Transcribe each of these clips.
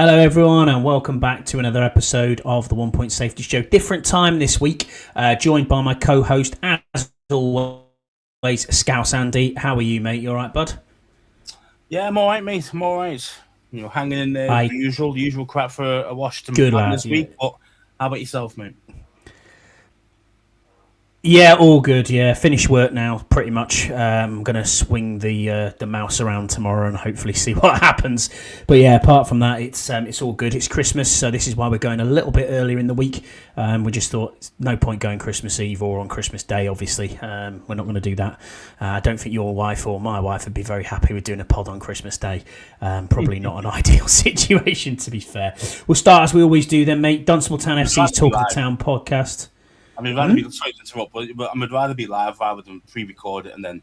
Hello everyone and welcome back to another episode of the 1 Point Safety Show. Different time this week, joined by my co-host as always, Scouse Andy. How are you, mate? You alright, bud? Yeah, I'm alright, mate. I'm alright. You know, hanging in there, the usual crap for a Washington Good fan lad, this week. But how about yourself, mate? Yeah, all good. Yeah, finished work now, pretty much. I'm going to swing the mouse around tomorrow and hopefully see what happens. But yeah, apart from that, it's all good. It's Christmas, so this is why we're going a little bit earlier in the week. We just thought it's no point going Christmas Eve or on Christmas Day. Obviously, we're not going to do that. I don't think your wife or my wife would be very happy with doing a pod on Christmas Day. Probably not an ideal situation, to be fair. We'll start as we always do, then, mate. Dunstable Town FC's Talk of the Town podcast. I mean, rather be sorry to interrupt, but I would rather be live rather than pre-record it and then.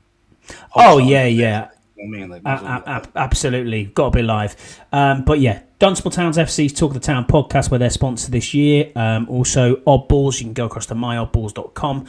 Absolutely, got to be live. But yeah, Dunstable Town's FC's Talk of the Town podcast, where they're sponsored this year. Also, Oddballs, you can go across to myoddballs.com.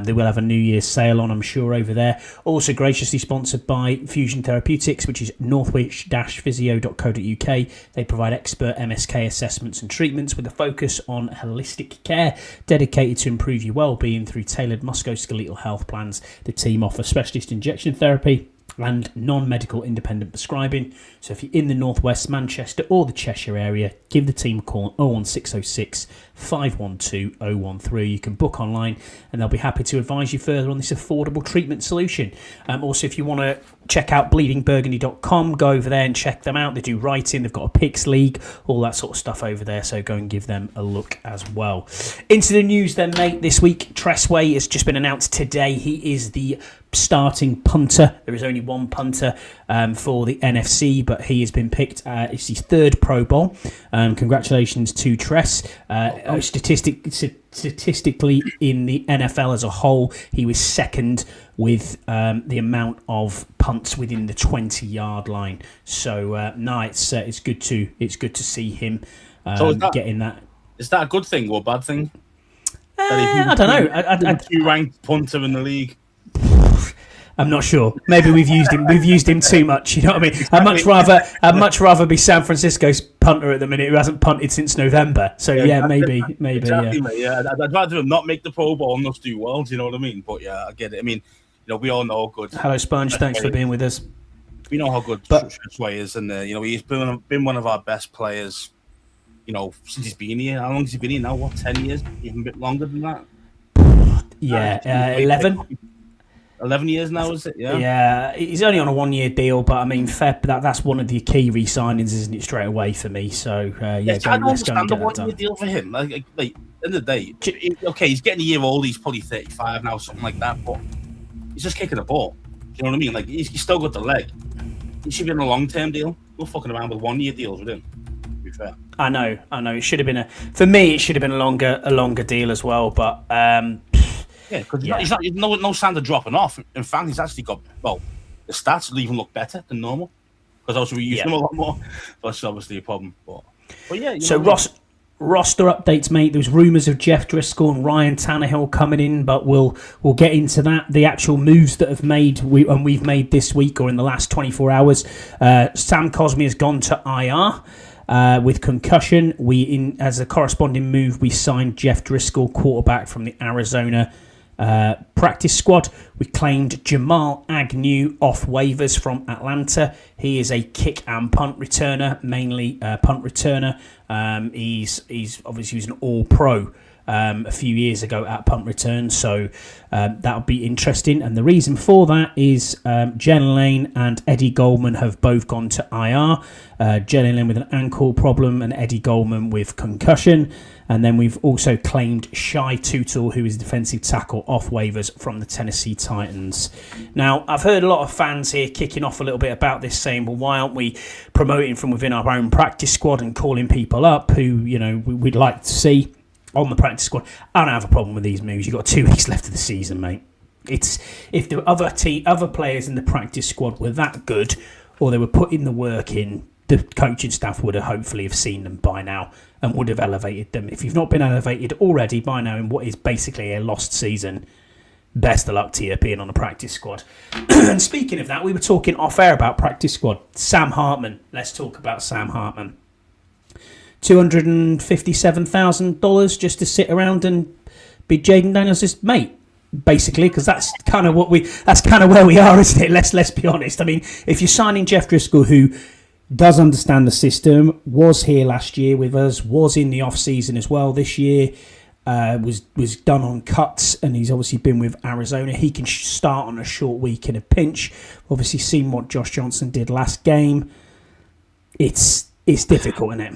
They will have a New Year's sale on, I'm sure, over there. Also, graciously sponsored by Fusion Therapeutics, which is northwich-physio.co.uk. They provide expert MSK assessments and treatments with a focus on holistic care, dedicated to improve your well-being through tailored musculoskeletal health plans. The team offer specialist injection therapy and non-medical independent prescribing. So if you're in the Northwest, Manchester or the Cheshire area, give the team a call on 01606 512 013. You can book online and they'll be happy to advise you further on this affordable treatment solution. Also, if you want to check out bleedingburgundy.com, go over there and check them out. They do writing, they've got a Picks League, all that sort of stuff over there, so go and give them a look as well. Into the news then, mate. This week, Tressway has just been announced today. He is the starting punter. There is only one punter for the NFC, but he has been picked. It's his third Pro Bowl. Congratulations to Tress. Statistically, in the NFL as a whole, he was second with the amount of punts within the 20-yard line. So it's good to see him getting that. Is that a good thing or a bad thing? I don't know. Two ranked punter in the league. I'm not sure. Maybe we've used him too much. You know what I mean? Exactly. I'd much rather be San Francisco's punter at the minute, who hasn't punted since November. So maybe. Exactly, mate. Yeah, I'd rather him not make the Pro Bowl and us do well. Do you know what I mean? But yeah, I get it. I mean, we all know how good. Hello, Sponge. Thanks for being with us. We know how good Tressway is, and he's been one of our best players. Since he's been here. How long has he been here now? 10 years? Even a bit longer than that. Yeah, 11. 11 years now, is it? Yeah, he's only on a 1-year deal, but I mean, that's one of the key re-signings, isn't it? Straight away for me. So I don't understand the 1-year deal for him. Like, at the end of the day, okay, he's getting a year old. He's probably 35 now, something like that. But he's just kicking the ball. Do you know what I mean? Like, he's still got the leg. He should be in a long-term deal. We're fucking around with 1-year deals with him. To be fair. I know. It should have been for me. It should have been a longer deal as well. But yeah, because he's no sign of dropping off. In fact, he's actually got the stats even look better than normal because obviously we use him a lot more. That's obviously a problem. But yeah. So roster updates, mate. There's rumours of Jeff Driscoll and Ryan Tannehill coming in, but we'll get into that. The actual moves that have we've made this week or in the last 24 hours. Sam Cosmi has gone to IR. With concussion, as a corresponding move, we signed Jeff Driscoll, quarterback from the Arizona practice squad. We claimed Jamal Agnew off waivers from Atlanta. He is a kick and punt returner, mainly punt returner. He's obviously an all-pro a few years ago at punt return, so that'll be interesting. And the reason for that is Jen Lane and Eddie Goldman have both gone to IR. Jen Lane with an ankle problem and Eddie Goldman with concussion. And then we've also claimed Shai Tutul, who is defensive tackle, off waivers from the Tennessee Titans. Now, I've heard a lot of fans here kicking off a little bit about this, saying, well, why aren't we promoting from within our own practice squad and calling people up who, we'd like to see on the practice squad? I don't have a problem with these moves. You've got 2 weeks left of the season, mate. It's if the other players in the practice squad were that good or they were putting the work in, the coaching staff would have hopefully have seen them by now and would have elevated them. If you've not been elevated already by now in what is basically a lost season, best of luck to you being on a practice squad. And speaking of that, we were talking off air about practice squad. Sam Hartman. Let's talk about Sam Hartman. $257,000 just to sit around and be Jayden Daniels' mate, basically, because that's kind of where we are, isn't it? Let's be honest. I mean, if you're signing Jeff Driscoll, who does understand the system, was here last year with us, was in the off season as well this year, was done on cuts, and he's obviously been with Arizona. He can start on a short week in a pinch. Obviously, seen what Josh Johnson did last game. It's difficult, isn't it?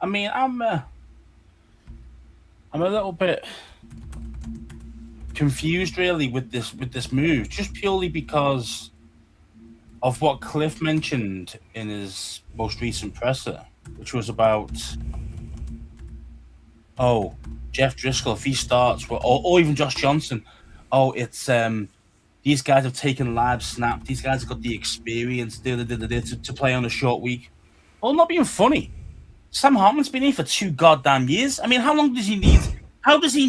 I mean, I'm a little bit confused, really, with this move, just purely because of what Cliff mentioned in his most recent presser, which was about, Jeff Driscoll, if he starts, or even Josh Johnson, it's these guys have taken live snap. These guys have got the experience to play on a short week. Well, not being funny. Sam Hartman's been here for 2 goddamn years. I mean, how long does he need? How long does he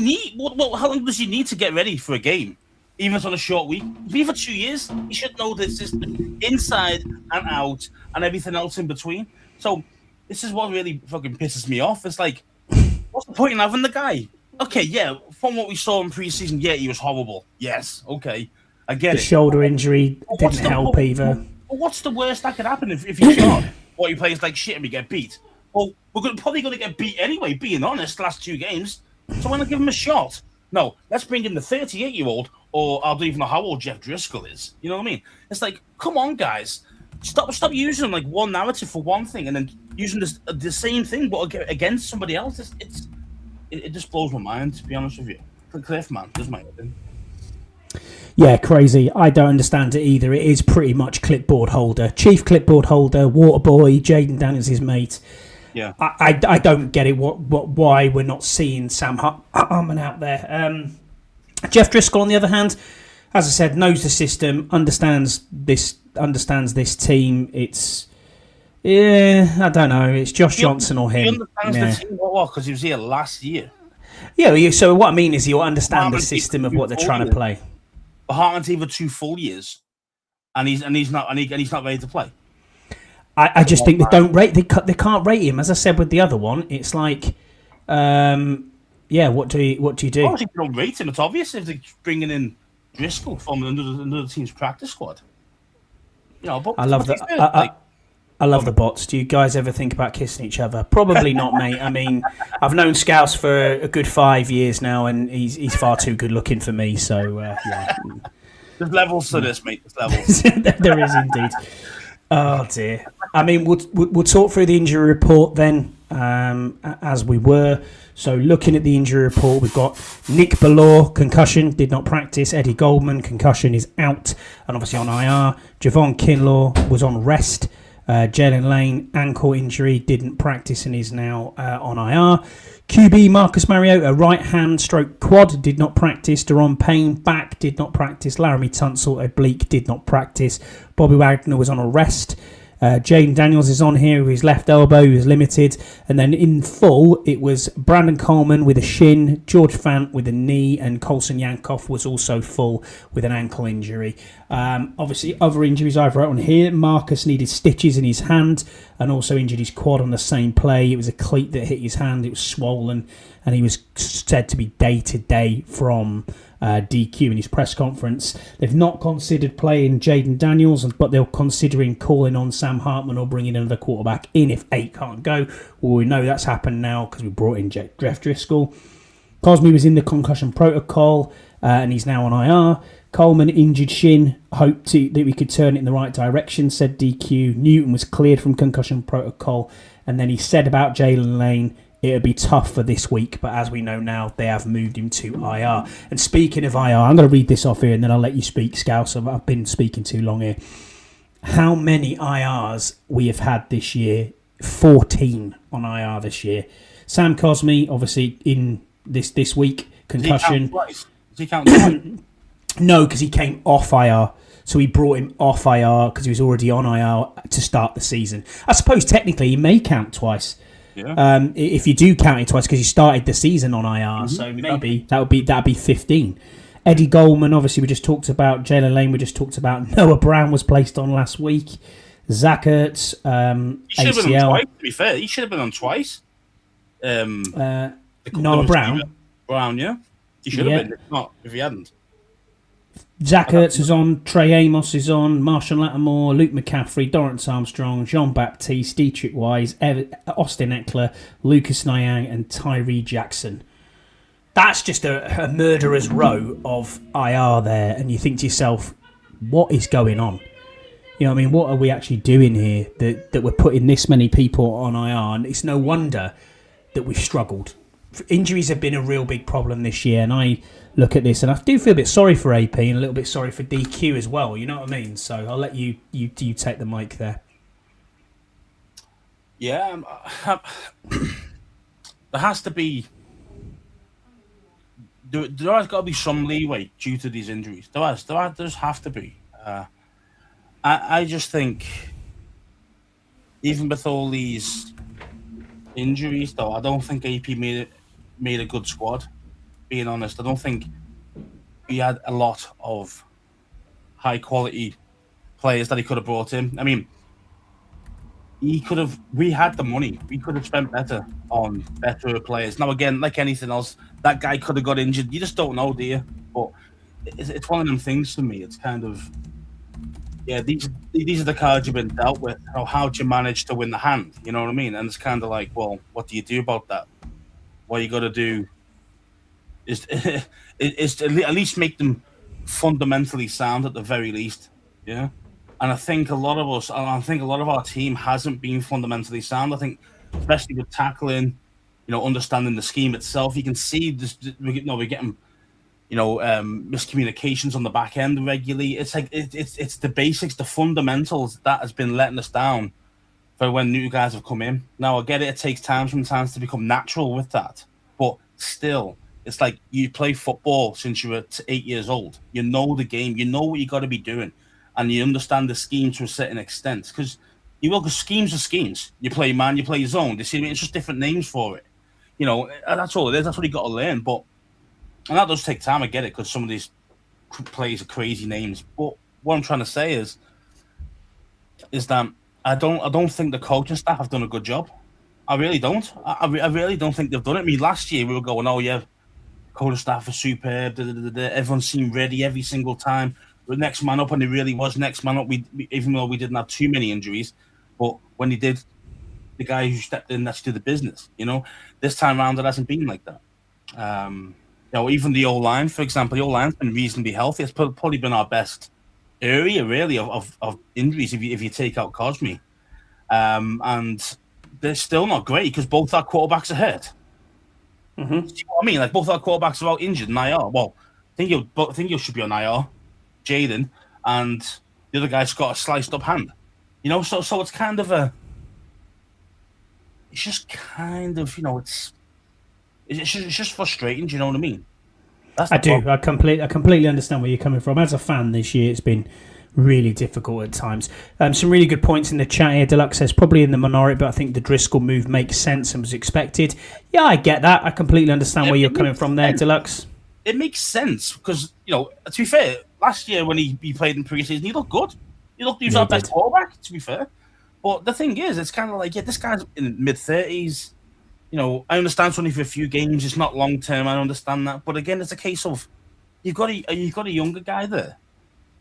need to get ready for a game, even if it's on a short week? He's been here for 2 years. He should know the system inside and out and everything else in between. So this is what really fucking pisses me off. It's like, what's the point in having the guy? Okay, yeah, from what we saw in preseason, yeah, he was horrible. Yes, okay, I get it. The shoulder injury didn't help either. Well, what's the worst that could happen if you start? What, he plays like shit and we get beat? Well, we're probably going to get beat anyway, being honest, last 2 games. So why not give him a shot? No, let's bring in the 38-year-old, or I don't even know how old Jeff Driscoll is. You know what I mean? It's like, come on, guys. Stop using like one narrative for one thing and then using the same thing but against somebody else. It just blows my mind, to be honest with you. Cliff, man, does my opinion. Yeah, crazy. I don't understand it either. It is pretty much clipboard holder, chief clipboard holder, water boy, Jayden Daniels' his mate. Yeah, I don't get it. Why we're not seeing Sam Hartman out there? Jeff Driscoll, on the other hand, as I said, knows the system, understands this team. It's I don't know. It's Josh Johnson or him. He understands the team because he was here last year. Yeah. So what I mean is he'll understand the system of what they're trying to play. But Hartman's either 2 full years, and he's not ready to play. I just think they don't rate. They can't rate him. As I said with the other one, it's like, what do you do? I think they don't rate him. It's obvious if they're bringing in Driscoll from another team's practice squad. You know, but I love that. I love the bots. Do you guys ever think about kissing each other? Probably not, mate. I mean, I've known Scouse for a good 5 years now, and he's far too good looking for me. So yeah, there's levels to this, mate. There's levels. There is indeed. Oh dear. I mean, we'll talk through the injury report then, as we were. So looking at the injury report, we've got Nick Ballore, concussion, did not practice. Eddie Goldman, concussion, is out and obviously on IR. Javon Kinlaw was on rest. Jalen Lane, ankle injury, didn't practice and is now on IR. QB Marcus Mariota, right hand stroke quad, did not practice. Deron Payne, back, did not practice. Laramie Tunsil, oblique, did not practice. Bobby Wagner was on a rest. Jayden Daniels is on here with his left elbow, he was limited. And then in full, it was Brandon Coleman with a shin, George Fant with a knee, and Colson Yankoff was also full with an ankle injury. Obviously, other injuries I've wrote on here. Marcus needed stitches in his hand and also injured his quad on the same play. It was a cleat that hit his hand, it was swollen, and he was said to be day-to-day from DQ in his press conference. They've not considered playing Jayden Daniels, but they're considering calling on Sam Hartman or bringing another quarterback in if 8 can't go. Well, we know that's happened now because we brought in Jeff Driscoll. Cosme was in the concussion protocol and he's now on IR. Coleman, injured shin, hoped that we could turn it in the right direction, said DQ. Newton was cleared from concussion protocol. And then he said about Jalen Lane, it would be tough for this week, but as we know now, they have moved him to IR. And speaking of IR, I'm going to read this off here and then I'll let you speak, Scouse. I've been speaking too long here. How many IRs we have had this year? 14 on IR this year. Sam Cosme, obviously, in this week, concussion. Does he count twice? No, because he came off IR. So we brought him off IR because he was already on IR to start the season. I suppose technically he may count twice. Yeah. If you do count it twice because he started the season on IR, so maybe that'd be 15. Eddie Goldman, obviously we just talked about. Jalen Lane, we just talked about. Noah Brown was placed on last week. Zach Ertz, he should ACL. have been on twice, to be fair. He should have been on twice. Noah Brown. Brown, yeah? He should have been, if he hadn't. Zach Ertz is on, Trey Amos is on, Marshall Lattimore, Luke McCaffrey, Dorrance Armstrong, Jean-Baptiste, Dietrich Wise, Austin Eckler, Lucas Niang, and Tyree Jackson. That's just a murderer's row of IR there, and you think to yourself, what is going on? You know what I mean? What are we actually doing here that we're putting this many people on IR? And it's no wonder that we've struggled. Injuries have been a real big problem this year, and I look at this and I do feel a bit sorry for AP and a little bit sorry for DQ as well. You know what I mean? So I'll let you take the mic there. Yeah, there has to be. There has got to be some leeway due to these injuries. There does have to be. I just think, even with all these injuries, though, I don't think AP made a good squad. Being honest, I don't think he had a lot of high quality players that he could have brought in. I mean, we had the money. We could have spent better on better players. Now, again, like anything else, that guy could have got injured. You just don't know, do you? But it's one of them things for me. It's kind of, yeah, these are the cards you've been dealt with. How'd you manage to win the hand? You know what I mean? And it's kind of like, well, what do you do about that? What you got to do is to at least make them fundamentally sound at the very least, yeah. And I think a lot of our team hasn't been fundamentally sound. I think, especially with tackling, understanding the scheme itself, you can see this. We're getting, miscommunications on the back end regularly. It's like it's the basics, the fundamentals that has been letting us down for when new guys have come in. Now I get it; it takes time sometimes to become natural with that, but still. It's like you play football since you were 8 years old. You know the game. You know what you got to be doing. And you understand the scheme to a certain extent. Because schemes are schemes. You play man, you play zone. You see what I mean? It's just different names for it. That's all it is. That's what you got to learn. And that does take time. I get it, because some of these plays are crazy names. But what I'm trying to say is that I don't think the coaching staff have done a good job. I really don't. I really don't think they've done it. I mean, last year we were going, oh, yeah, coaching staff are superb. Everyone seemed ready every single time. The next man up, and it really was next man up. We even though we didn't have too many injuries, but when he did, the guy who stepped in, that's to the business. This time around it hasn't been like that. Even the O-line, for example, the O-line's been reasonably healthy. It's probably been our best area really of injuries if you take out Cosme, and they're still not great because both our quarterbacks are hurt. Mm-hmm. See what I mean? Like both our quarterbacks are out injured in IR. Well, I think you should be on IR, Jaden, and the other guy's got a sliced up hand. So it's kind of it's just kind of it's just frustrating. Do you know what I mean? I do. I completely understand where you're coming from. As a fan this year, it's been really difficult at times. Some really good points in the chat here. Deluxe says probably in the minority, but I think the Driscoll move makes sense and was expected. Yeah, I get that. I completely understand where you're coming from there, Deluxe. It makes sense because, to be fair, last year when he played in preseason, he looked good. He was our best quarterback, to be fair. But the thing is, it's kind of like, this guy's in mid-30s. I understand it's only for a few games. It's not long-term. I understand that. But again, it's a case of you've got a younger guy there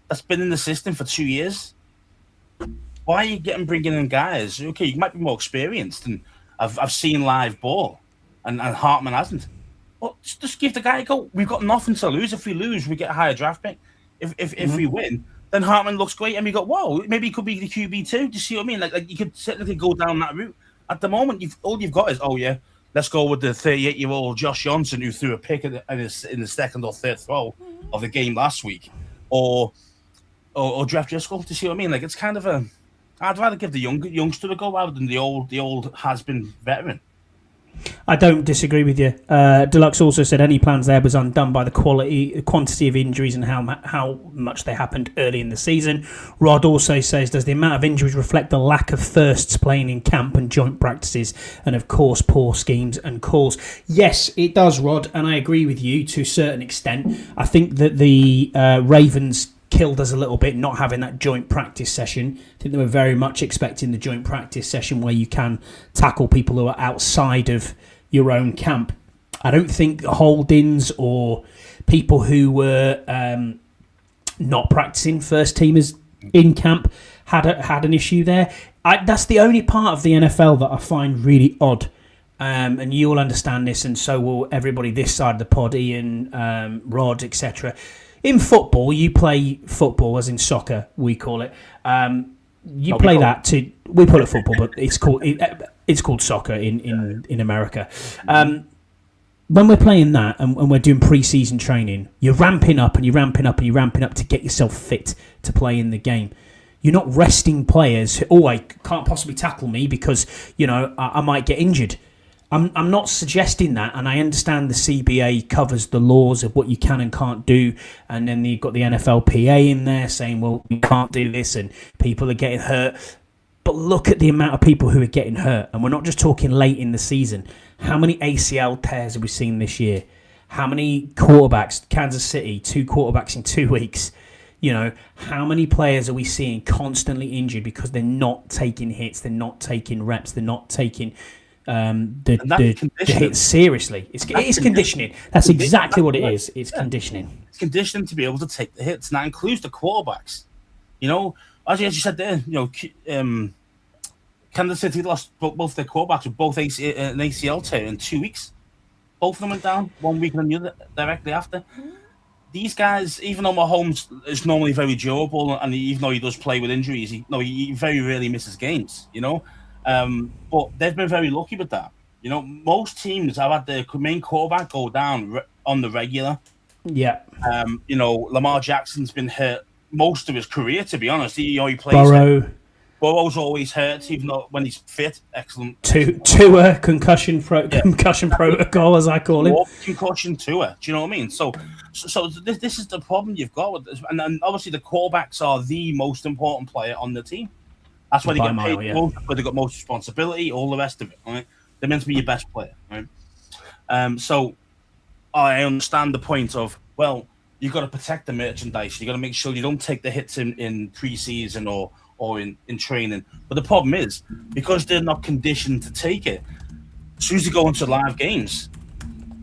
that's been in the system for 2 years. Why are you bringing in guys? Okay, you might be more experienced, and I've seen live ball, and Hartman hasn't. Well, just give the guy a go. We've got nothing to lose. If we lose, we get a higher draft pick. If we win, then Hartman looks great, and we go, whoa, maybe he could be the QB too. Do you see what I mean? Like you could technically go down that route. At the moment, all you've got is, oh yeah, let's go with the 38-year-old Josh Johnson who threw a pick in the second or third throw of the game last week, or Jeff Driscoll. Do you see what I mean? Like it's kind of I'd rather give the youngster a go rather than the old has-been veteran. I don't disagree with you. Deluxe also said any plans there was undone by the quantity of injuries and how much they happened early in the season. Rod also says, does the amount of injuries reflect the lack of firsts playing in camp and joint practices and, of course, poor schemes and calls? Yes, it does, Rod, and I agree with you to a certain extent. I think that the Ravens killed us a little bit not having that joint practice session. I think they were very much expecting the joint practice session where you can tackle people who are outside of your own camp. I don't think hold-ins or people who were not practicing first teamers in camp had an issue there. That's the only part of the NFL that I find really odd. And you'll understand this, and so will everybody this side of the pod, Ian, Rod, etc. In football, you play football, as in soccer, we call it. You play that too. We call it football, but it's called soccer in America. When we're playing that and we're doing pre-season training, you're ramping up and you're ramping up and you're ramping up to get yourself fit to play in the game. You're not resting players. I can't possibly tackle me because I might get injured. I'm not suggesting that, and I understand the CBA covers the laws of what you can and can't do, and then you've got the NFLPA in there saying, well, you can't do this, and people are getting hurt. But look at the amount of people who are getting hurt, and we're not just talking late in the season. How many ACL tears have we seen this year? How many quarterbacks? Kansas City, 2 quarterbacks in 2 weeks. How many players are we seeing constantly injured because they're not taking hits, they're not taking reps, they're not taking the hits seriously? It's conditioning. That's exactly what it is. It's conditioning. It's conditioning to be able to take the hits, and that includes the quarterbacks. As you said there, Kansas City lost both their quarterbacks with both an ACL tear in 2 weeks. Both of them went down 1 week and the other directly after. These guys, even though Mahomes is normally very durable, and even though he does play with injuries, he very rarely misses games, but they've been very lucky with that. Most teams have had their main quarterback go down on the regular. Yeah. Lamar Jackson's been hurt most of his career, to be honest. He plays. Burrow's always hurt, even though when he's fit, excellent. Tua concussion protocol, as I call him. Concussion Tua. Do you know what I mean? So this is the problem you've got with this, and obviously the quarterbacks are the most important player on the team. That's why they get paid most, where they got most responsibility, all the rest of it. Right? They're meant to be your best player. Right? So I understand the point of, well, you've got to protect the merchandise. You've got to make sure you don't take the hits in pre-season or in training. But the problem is, because they're not conditioned to take it, as soon as they go into live games,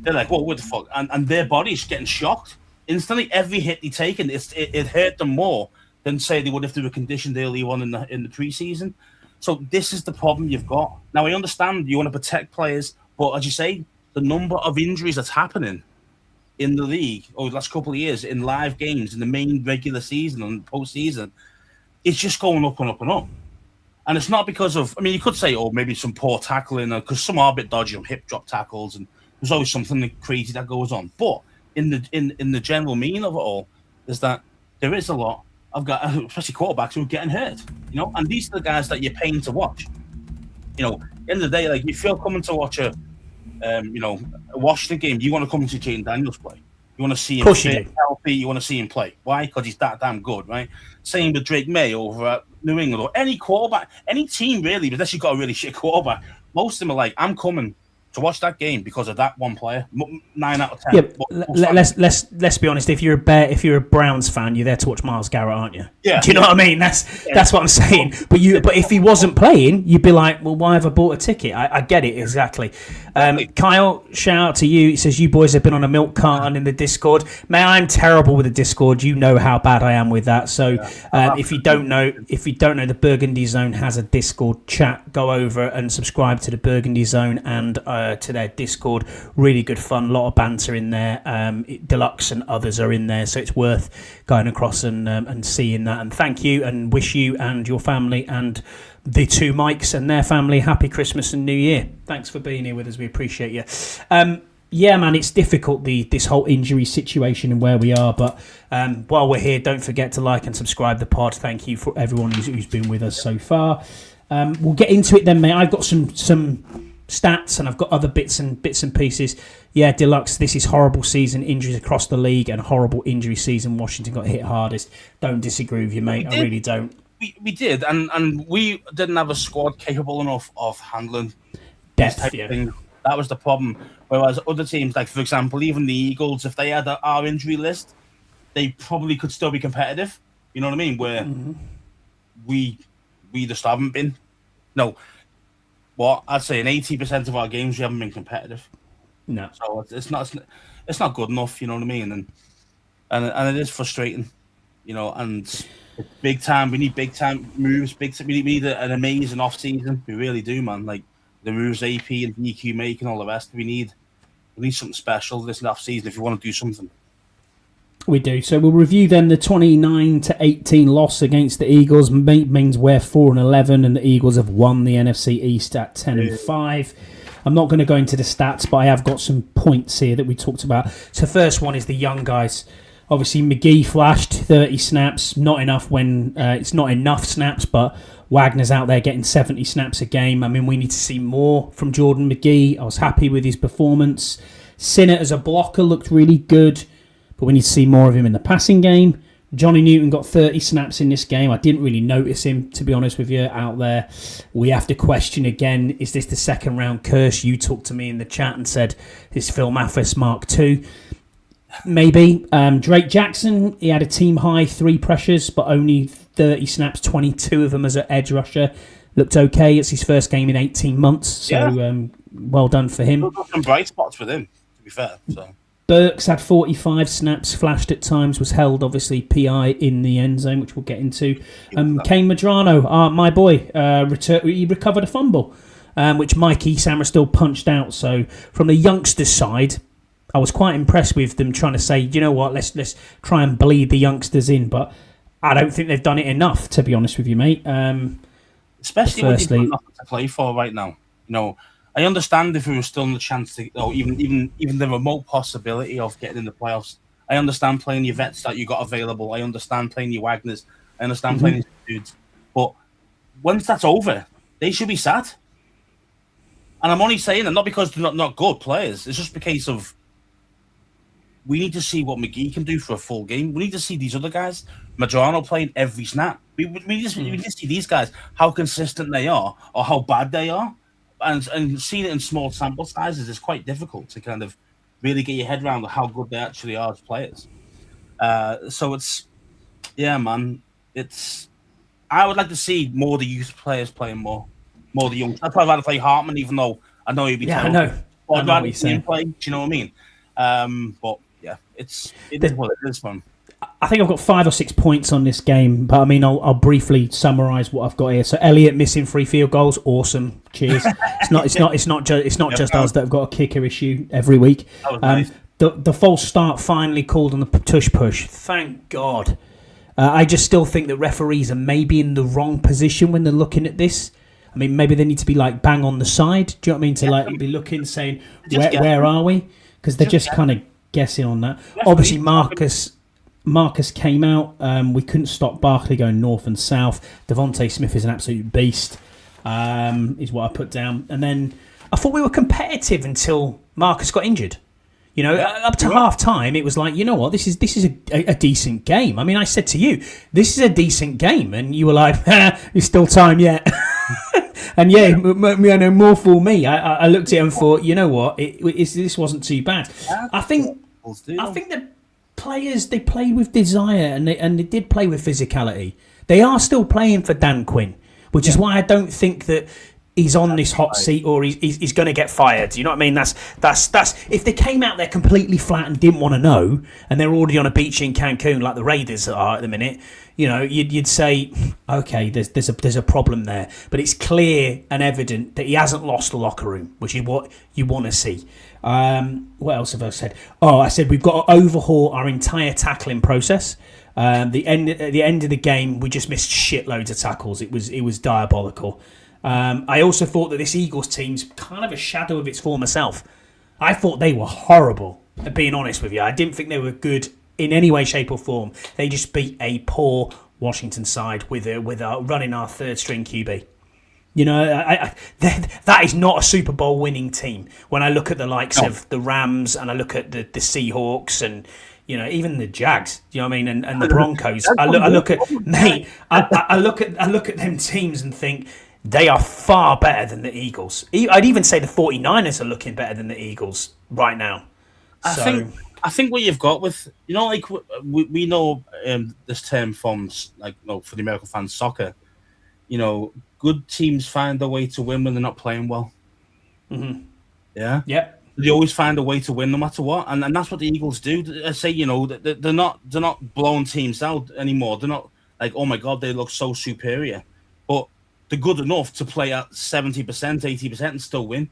they're like, "Whoa, what the fuck?" And their body's getting shocked instantly. Every hit they take, and it hurt them more than say they would if they were conditioned early on in the preseason. So this is the problem you've got. Now I understand you want to protect players, but as you say, the number of injuries that's happening in the league over the last couple of years in live games in the main regular season and postseason, it's just going up and up and up. And it's not because of, you could say, maybe some poor tackling, because some are a bit dodgy on hip drop tackles, and there's always something crazy that goes on. But in the general meaning of it all is that there is a lot of guys, especially quarterbacks, who are getting hurt. And these are the guys that you're paying to watch. End of the day, like if you're coming to watch a Washington game, you want to come and see Jayden Daniels play. You want to see him fit, healthy. You want to see him play. Why? Because he's that damn good, right? Same with Drake May over at New England, or any quarterback, any team really, unless you've got a really shit quarterback. Most of them are like, I'm coming to watch that game because of that one player. 9 out of 10. Yeah, let's be honest. If you're a Browns fan, you're there to watch Myles Garrett, aren't you? Yeah. Do you know what I mean? That's what I'm saying. But if he wasn't playing, you'd be like, well, why have I bought a ticket? I get it exactly. Kyle, shout out to you. He says you boys have been on a milk carton in the Discord. I'm terrible with the Discord. You know how bad I am with that. So if you don't know, the Burgundy Zone has a Discord chat. Go over and subscribe to the Burgundy Zone and to their Discord. Really good fun. A lot of banter in there. Deluxe and others are in there, so it's worth going across and seeing that. And thank you, and wish you and your family and the two Mikes and their family happy Christmas and New Year. Thanks for being here with us. We appreciate you. Yeah, man, it's difficult, this whole injury situation and where we are. But while we're here, don't forget to like and subscribe the pod. Thank you for everyone who's been with us so far. We'll get into it then, mate. I've got some stats and I've got other bits and pieces. Yeah, Deluxe, this is horrible season, injuries across the league, and horrible injury season. Washington got hit hardest. Don't disagree with you, mate. I really don't. We did, and we didn't have a squad capable enough of handling depth. Thing. That was the problem. Whereas other teams, like for example, even the Eagles, if they had our injury list, they probably could still be competitive. You know what I mean? Where we just haven't been. No, what I'd say in 80% of our games we haven't been competitive. No, so it's not good enough. You know what I mean? And it is frustrating. And big time. We need big time moves. We need an amazing off season. We really do, man. Like the moves AP and DQ make and all the rest. We need something special this off season if you want to do something. We do. So we'll review then the 29-18 loss against the Eagles. Means we're 4-11, and the Eagles have won the NFC East at 10-5. I'm not going to go into the stats, but I have got some points here that we talked about. So first one is the young guys. Obviously, McGee flashed 30 snaps. Not enough when it's not enough snaps, but Wagner's out there getting 70 snaps a game. I mean, we need to see more from Jordan McGee. I was happy with his performance. Sinnott as a blocker looked really good, but we need to see more of him in the passing game. Johnny Newton got 30 snaps in this game. I didn't really notice him, to be honest with you, out there. We have to question again, is this the second round curse? You talked to me in the chat and said, is Phil Mathis Mark II? Maybe. Drake Jackson, he had a team high 3 pressures, but only 30 snaps, 22 of them as an edge rusher. Looked okay. It's his first game in 18 months, so well done for him. Some bright spots with him, to be fair. So. Burks had 45 snaps, flashed at times, was held, obviously, PI in the end zone, which we'll get into. Kane Madrano, my boy, he recovered a fumble, which Mike Esammer still punched out. So from the youngsters' side, I was quite impressed with them trying to say, you know what, let's try and bleed the youngsters in, but I don't think they've done it enough, to be honest with you, mate. Especially when you've got nothing to play for right now. I understand if we were still in the chance to, even the remote possibility of getting in the playoffs. I understand playing your vets that you got available. I understand playing your Wagners. I understand playing these dudes. But once that's over, they should be sad. And I'm only saying that not because they're not good players. It's just a case of we need to see what McGee can do for a full game. We need to see these other guys, Madrano playing every snap. We need to see these guys, how consistent they are or how bad they are. And seeing it in small sample sizes is quite difficult to kind of really get your head around how good they actually are as players. So man. I would like to see more of the youth players playing more of the young. I'd probably rather play Hartman, even though I know he'd be I know. I'd rather see him play. Do you know what I mean? But yeah, it is what it is, man. I think I've got 5 or 6 points on this game, but I mean, I'll briefly summarise what I've got here. So Elliott missing 3 field goals, awesome. Cheers. It's not just us that have got a kicker issue every week. Nice. The false start finally called on the tush push. Thank God. I just still think that referees are maybe in the wrong position when they're looking at this. I mean, maybe they need to be like bang on the side. Do you know what I mean? To be looking, saying where are we? Because they're just kind of guessing on that. Obviously, Marcus came out. We couldn't stop Barkley going north and south. Devontae Smith is an absolute beast, is what I put down. And then I thought we were competitive until Marcus got injured. Up to half time, it was like, you know what, this is a decent game. I mean, I said to you, this is a decent game, and you were like, there's still time yet. And more for me. I looked at it and thought, you know what, this wasn't too bad. I think the players, they played with desire and they did play with physicality. They are still playing for Dan Quinn, which is why I don't think that he's on this hot seat or he's going to get fired. You know what I mean? That's if they came out there completely flat and didn't want to know, and they're already on a beach in Cancun like the Raiders are at the minute, you'd say, okay, there's a problem there. But it's clear and evident that he hasn't lost the locker room, which is what you want to see. What else have I said? I said we've got to overhaul our entire tackling process. At the end of the game, we just missed shitloads of tackles. It was diabolical. I also thought that this Eagles team's kind of a shadow of its former self. I thought they were horrible, being honest with you. I didn't think they were good in any way, shape or form. They just beat a poor Washington side with running our third string QB. That is not a Super Bowl winning team. When I look at the likes of the Rams and I look at the Seahawks and even the Jags, you know what I mean, and the Broncos. I look at them teams and think they are far better than the Eagles. I'd even say the 49ers are looking better than the Eagles right now. I think what you've got with, we know this term from, for the American fans, soccer. good teams find a way to win when they're not playing well. Mm-hmm. Yeah. Yeah. They always find a way to win no matter what, and that's what the Eagles do. I say, they're not blowing teams out anymore. They're not like, oh my god, they look so superior, but they're good enough to play at 70%, 80% and still win.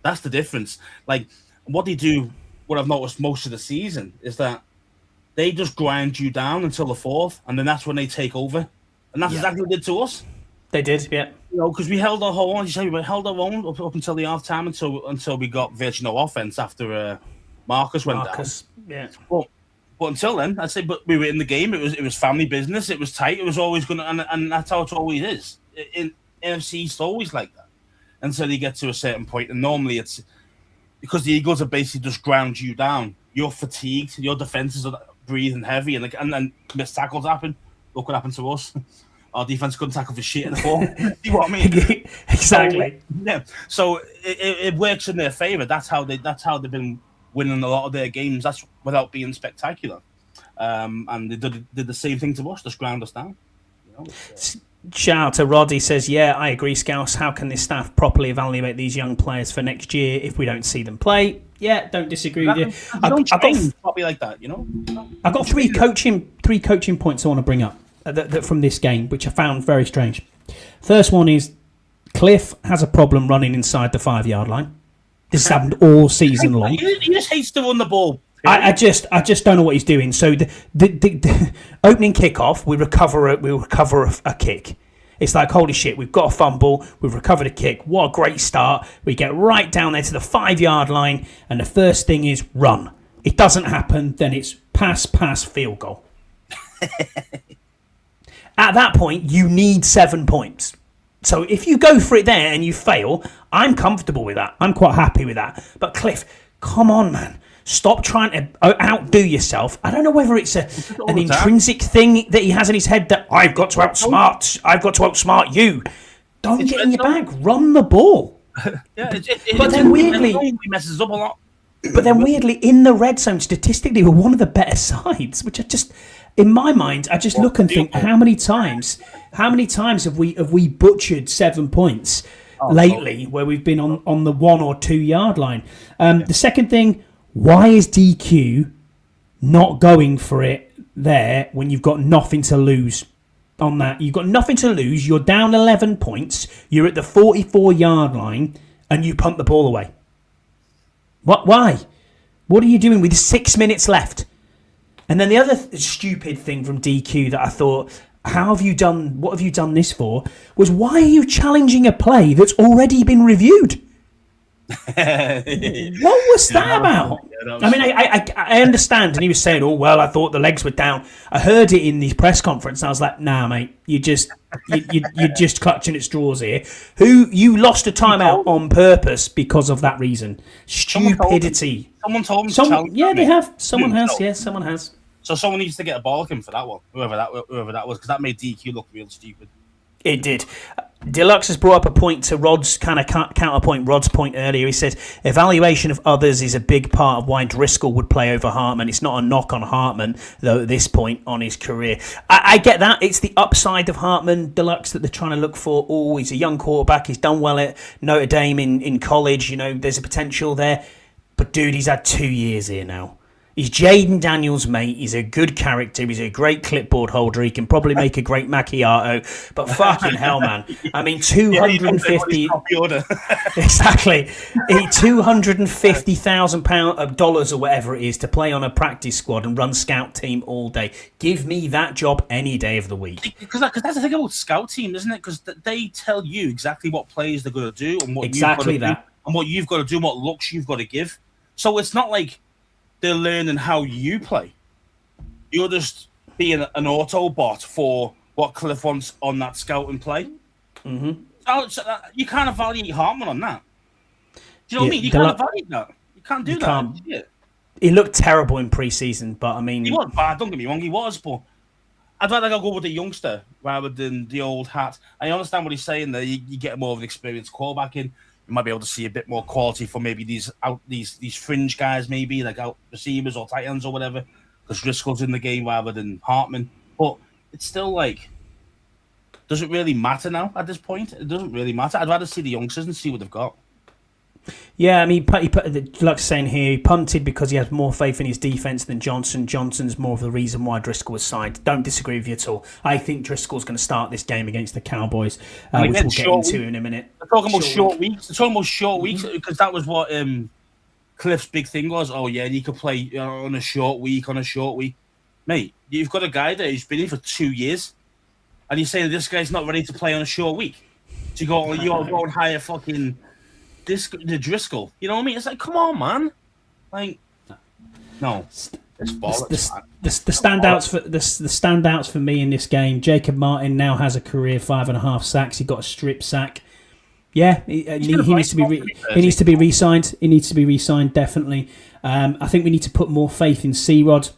That's the difference. Like what they do, what I've noticed most of the season is that they just grind you down until the fourth, and then that's when they take over, and that's exactly what they did to us. They did, yeah. Because we held our own. We held our own up until the half time until we got virtually no offense after Marcus went down. Yeah. But until then, I'd say, but we were in the game. It was family business. It was tight. It was always gonna, and that's how it always is. In NFC, it's always like that. Until you get to a certain point, and normally it's because the Eagles are basically just ground you down. You're fatigued. Your defenses are breathing heavy, and missed tackles happen. Look what happened to us. Our defense couldn't tackle for shit in the ball. You know what I mean? Exactly. So it works in their favor. That's how they've been winning a lot of their games. That's without being spectacular. And they did the same thing to us. Just ground us down. Shout out to Roddy, says, yeah, I agree, Scouse. How can this staff properly evaluate these young players for next year if we don't see them play? Yeah, don't disagree with you. I got probably like that, I've got three coaching points I want to bring up that from this game, which I found very strange. First one is Cliff has a problem running inside the 5-yard line. This has happened all season long. He just hates to run the ball. I just don't know what he's doing. So the opening kickoff, we recover a kick. It's like, holy shit, we've got a fumble, we've recovered a kick. What a great start. We get right down there to the 5-yard line, and the first thing is run. It doesn't happen, then it's pass, field goal. At that point, you need 7 points. So if you go for it there and you fail, I'm comfortable with that. I'm quite happy with that. But Cliff, come on, man. Stop trying to outdo yourself. I don't know whether it's an intrinsic thing that he has in his head that I've got to outsmart you. Don't get in your bag. Run the ball. But then weirdly, he messes up a lot. But then weirdly, in the red zone, statistically, we're one of the better sides. Which I just, in my mind, I just look and think, how many times have we butchered 7 points lately, where we've been on the 1 or 2 yard line? The second thing. Why is DQ not going for it there when you've got nothing to lose on that? You've got nothing to lose. You're down 11 points. You're at the 44-yard line, and you punt the ball away. What? Why? What are you doing with 6 minutes left? And then the other stupid thing from DQ that I thought, what have you done this for? Was why are you challenging a play that's already been reviewed? What was that about? I mean, I understand, and he was saying, "Oh well, I thought the legs were down." I heard it in the press conference, and I was like, "Nah, mate, you're just clutching at straws here. You lost a timeout on purpose because of that reason? Stupidity." Someone told me. Yeah, they have. Someone has. Yeah, someone has. So someone needs to get a bollocking for that one, whoever that was, because that made DQ look real stupid. It did. Deluxe has brought up a point to Rod's kind of counterpoint. Rod's point earlier. He said evaluation of others is a big part of why Driscoll would play over Hartman. It's not a knock on Hartman, though, at this point on his career. I get that. It's the upside of Hartman, Deluxe, that they're trying to look for. Oh, he's a young quarterback. He's done well at Notre Dame in college. There's a potential there. But, dude, he's had 2 years here now. He's Jaden Daniels' mate. He's a good character. He's a great clipboard holder. He can probably make a great macchiato. But fucking hell, man. I mean, 250... Exactly. $250,000 or whatever it is to play on a practice squad and run scout team all day. Give me that job any day of the week. Because that's the thing about scout team, isn't it? Because they tell you exactly what plays they're going to do and what you've got to do, and what you've got to do and what looks you've got to give. So it's not like they're learning how you play. You're just being an Autobot for what Cliff wants on that scouting play. Mm-hmm. So you can't evaluate Hartman on that. Do you know what I mean? You can't evaluate that. You can't do that. He looked terrible in pre-season, but I mean... He wasn't bad, don't get me wrong, he was, but I'd rather go with the youngster rather than the old hat. I understand what he's saying there. You get more of an experienced quarterback in. You might be able to see a bit more quality for maybe these fringe guys, maybe like out receivers or tight ends or whatever, because Driscoll's in the game rather than Hartman. But it's still like does it really matter now at this point? It doesn't really matter. I'd rather see the youngsters and see what they've got. Yeah, I mean, he put like saying here, he punted because he has more faith in his defence than Johnson. Johnson's more of the reason why Driscoll was signed. Don't disagree with you at all. I think Driscoll's going to start this game against the Cowboys, which we'll get into in a minute. They're talking about short weeks. They're talking about short weeks because that was what Cliff's big thing was. Oh, yeah, and you could play on a short week, Mate, you've got a guy there who's been in for 2 years, and you're saying this guy's not ready to play on a short week. So you're going hire fucking the Driscoll. You know what I mean? It's like, come on, man. Like, no. It's bollocks, the standouts for me in this game. Jacob Martin now has a career 5.5 sacks. He got a strip sack. Yeah, he needs to be he needs to be re-signed. He needs to be re-signed, definitely. I think we need to put more faith in C-Rod.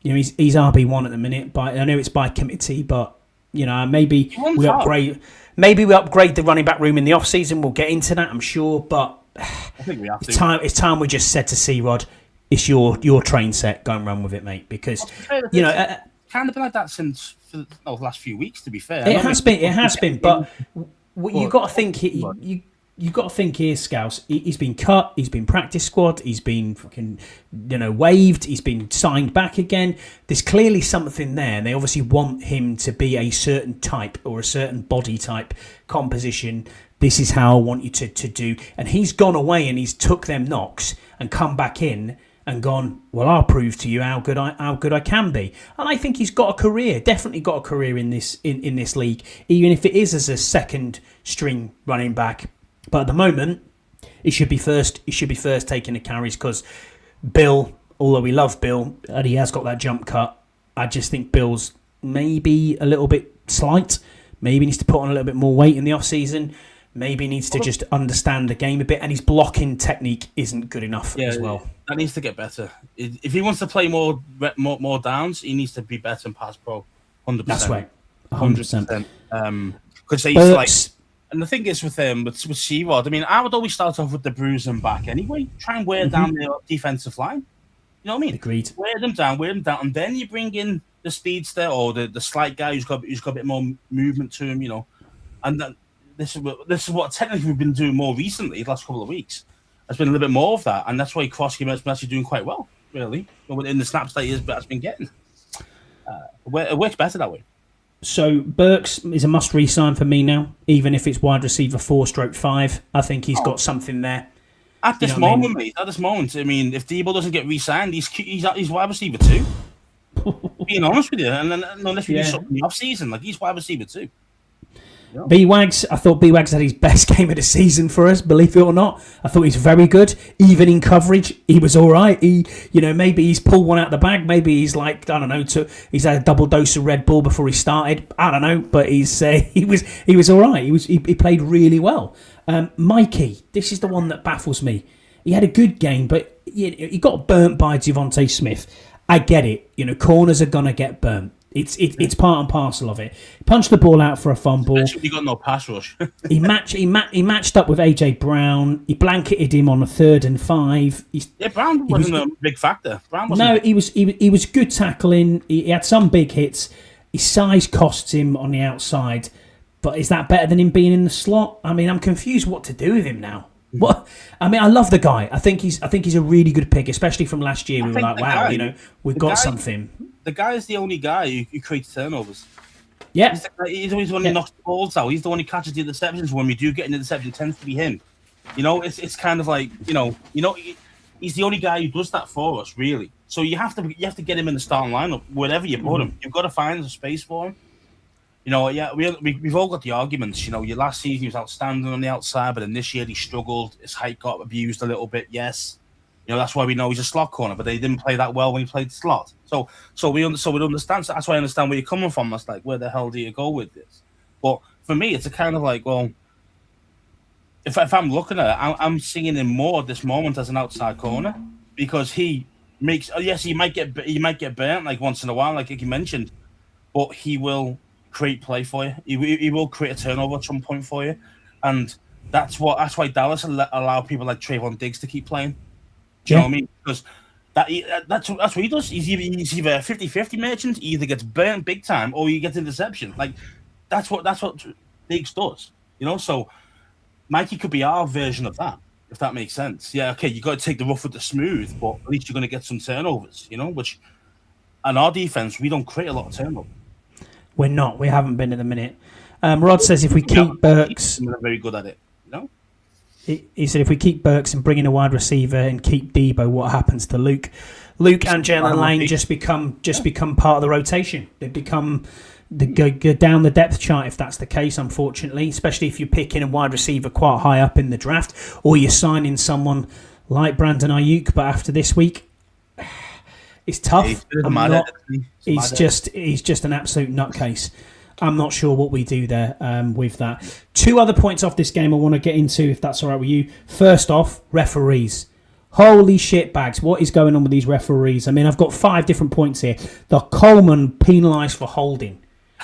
You know, he's RB1 at the minute, but I know it's by committee, but you know, maybe we upgrade the running back room in the off season. We'll get into that, I'm sure, but I think we have to. It's time we just said to C-Rod, it's your train set, go and run with it, mate, because you know, kind of been like that since the last few weeks, to be fair. It has been, but you got to think you got to think here, Scouse. He's been cut. He's been practice squad. He's been fucking, waived. He's been signed back again. There's clearly something there, and they obviously want him to be a certain type or a certain body type composition. This is how I want you to do. And he's gone away and he's took them knocks and come back in and gone, well, I'll prove to you how good I can be. And I think he's got a career, definitely got a career in this league, even if it is as a second string running back. But at the moment, he should be first taking the carries because Bill, although we love Bill, and he has got that jump cut, I just think Bill's maybe a little bit slight. Maybe needs to put on a little bit more weight in the off-season. Maybe needs to just understand the game a bit. And his blocking technique isn't good enough as well. That needs to get better. If he wants to play more downs, he needs to be better in pass pro. 100%. That's right. 100%. Because he's like... And the thing is with C-Rod, I mean, I would always start off with the bruising back anyway. Try and wear down their defensive line. You know what I mean? Agreed. Wear them down, and then you bring in the speedster or the slight guy who's got a bit more movement to him, And this is what technically we've been doing more recently, the last couple of weeks. There's been a little bit more of that, and that's why Krosky has been actually doing quite well, really, in the snaps that he's been getting. It works better that way. So Burks is a must re-sign for me now, even if it's wide receiver 4/5. I think he's got something there. At this moment, mate. At this moment, I mean, if Debo doesn't get re-signed, he's wide receiver 2. Being honest with you, and then unless we do something in the off season, like he's wide receiver 2. B-Wags, I thought B-Wags had his best game of the season for us, believe it or not. I thought he's very good. Even in coverage, he was all right. Maybe he's pulled one out of the bag. Maybe he's like, I don't know, he's had a double dose of Red Bull before he started. I don't know, but he was all right. He played really well. Mikey, this is the one that baffles me. He had a good game, but he got burnt by Devontae Smith. I get it. Corners are going to get burnt. It's part and parcel of it. He punched the ball out for a fumble. He got no pass rush. he matched up with AJ Brown. He blanketed him on a 3rd and 5. Brown wasn't a big factor. He was good tackling. He had some big hits. His size costs him on the outside, but is that better than him being in the slot? I mean, I'm confused what to do with him now. What? I mean, I love the guy. I think he's a really good pick, especially from last year. We were like, wow, we've got something. The guy is the only guy who creates turnovers. Yeah. He's always the one who knocks the balls out. He's the one who catches the interceptions. When we do get an interception, it tends to be him. It's kind of like, he's the only guy who does that for us, really. So you have to get him in the starting lineup, wherever you put him. You've got to find a space for him. We've all got the arguments. Your last season he was outstanding on the outside, but then this year he struggled. His height got abused a little bit, yes. That's why we know he's a slot corner, but they didn't play that well when he played slot. So we understand. So that's why I understand where you're coming from. That's like, where the hell do you go with this? But for me, it's a kind of like, well, if I'm looking at it, I'm seeing him more at this moment as an outside corner because he makes. Yes, he might get burnt like once in a while, like you mentioned, but he will create play for you. He will create a turnover at some point for you, and that's why Dallas allow people like Trayvon Diggs to keep playing. Do you know what I mean? Because that's what he does. He's either 50-50 merchant. He either gets burnt big time or he gets interception. Like that's what Diggs does. So Mikey could be our version of that, if that makes sense. Yeah, okay, you got to take the rough with the smooth, but at least you're going to get some turnovers. Which, on our defense, we don't create a lot of turnovers. We're not. We haven't been in a minute. Rod says if we keep Burks, we're very good at it. He said if we keep Burks and bring in a wide receiver and keep Debo, what happens to Luke? Luke and Jalen Lane just become part of the rotation. They become go down the depth chart if that's the case, unfortunately, especially if you're picking a wide receiver quite high up in the draft, or you're signing someone like Brandon Ayuk. But after this week, it's tough. He's just an absolute nutcase. I'm not sure what we do there with that. 2 other points off this game I want to get into, if that's all right with you. First off, referees. Holy shit bags, what is going on with these referees? I mean, I've got 5 different points here. The Coleman penalised for holding.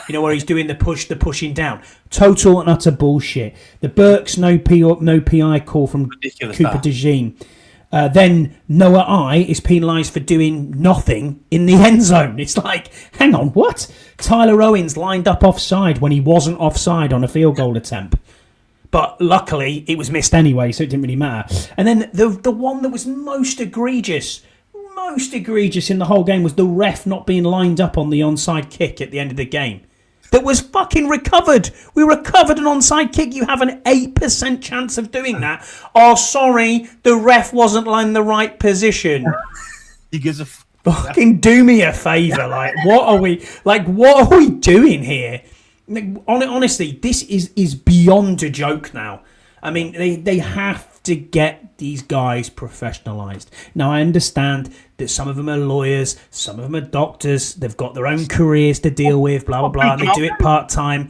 Where he's doing the pushing down. Total and utter bullshit. The Burks no PI call from Ridiculous Cooper DeJean. Then Noah I is penalised for doing nothing in the end zone. It's like, hang on, what? Tyler Owens lined up offside when he wasn't offside on a field goal attempt. But luckily, it was missed anyway, so it didn't really matter. And then the one that was most egregious in the whole game was the ref not being lined up on the onside kick at the end of the game. That was fucking recovered. We recovered an onside kick. You have an 8% chance of doing that. Oh, sorry, the ref wasn't in the right position. He gives a fucking do me a favour. What are we doing here? Honestly, this is beyond a joke now. I mean, they have to get these guys professionalised. Now, I understand that some of them are lawyers, some of them are doctors, they've got their own careers to deal with, blah, blah, blah, and they do it part-time.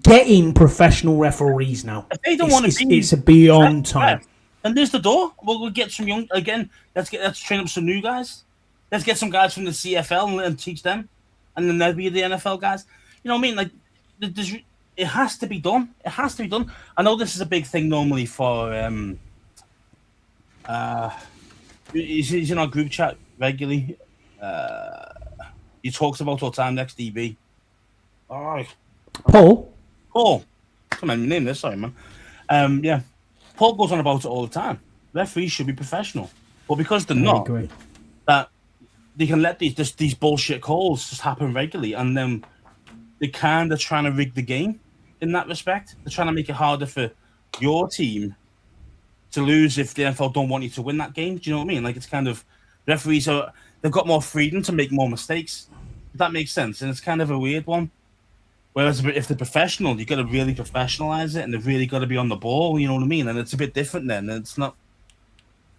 Getting professional referees now. If they don't want to be... It's a beyond time. And there's the door. We'll get some young... Again, let's train up some new guys. Let's get some guys from the CFL and teach them. And then they'll be the NFL guys. You know what I mean? It has to be done. It has to be done. I know this is a big thing normally for... he's in our group chat regularly. He talks about all the time, next DB. All right. Paul? Come on, name this, sorry, man. Yeah. Paul goes on about it all the time. Referees should be professional. But because they're not, that they can let these bullshit calls just happen regularly, and then they're kind of trying to rig the game in that respect. They're trying to make it harder for your team to lose if the NFL don't want you to win that game. Do you know what I mean? It's kind of referees they've got more freedom to make more mistakes. If that makes sense. And it's kind of a weird one. Whereas if they're professional, you've got to really professionalize it, and they've really got to be on the ball. You know what I mean? And it's a bit different then. And it's not,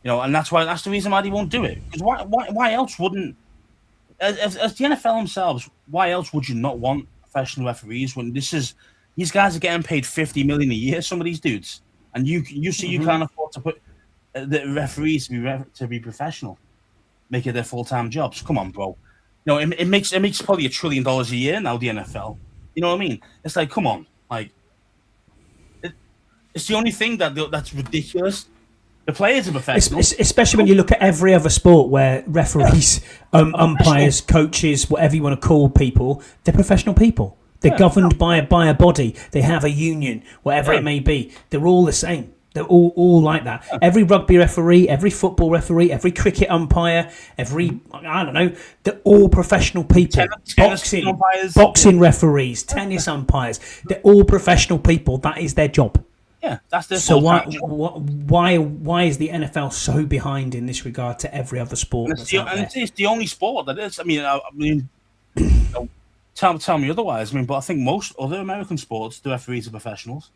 and that's the reason why they won't do it. Because why else wouldn't, as the NFL themselves, why else would you not want professional referees when these guys are getting paid $50 million a year? Some of these dudes. And you can't afford to put the referees to be professional, make it their full-time jobs. Come on, bro. It makes probably $1 trillion a year now, the NFL. You know what I mean? It's like, come on, it's the only thing that's ridiculous. The players are professional, especially when you look at every other sport where referees, umpires, coaches, whatever you want to call people, they're professional people. They're governed by a body. They have a union, whatever it may be. They're all the same. They're all like that. Every rugby referee, every football referee, every cricket umpire, they're all professional people. Boxing referees, tennis umpires, they're all professional people. That is their job. Yeah, that's their so why is the NFL so behind in this regard to every other sport? It's the only sport that is. I mean, tell me otherwise. But I think most other American sports, the referees are professionals.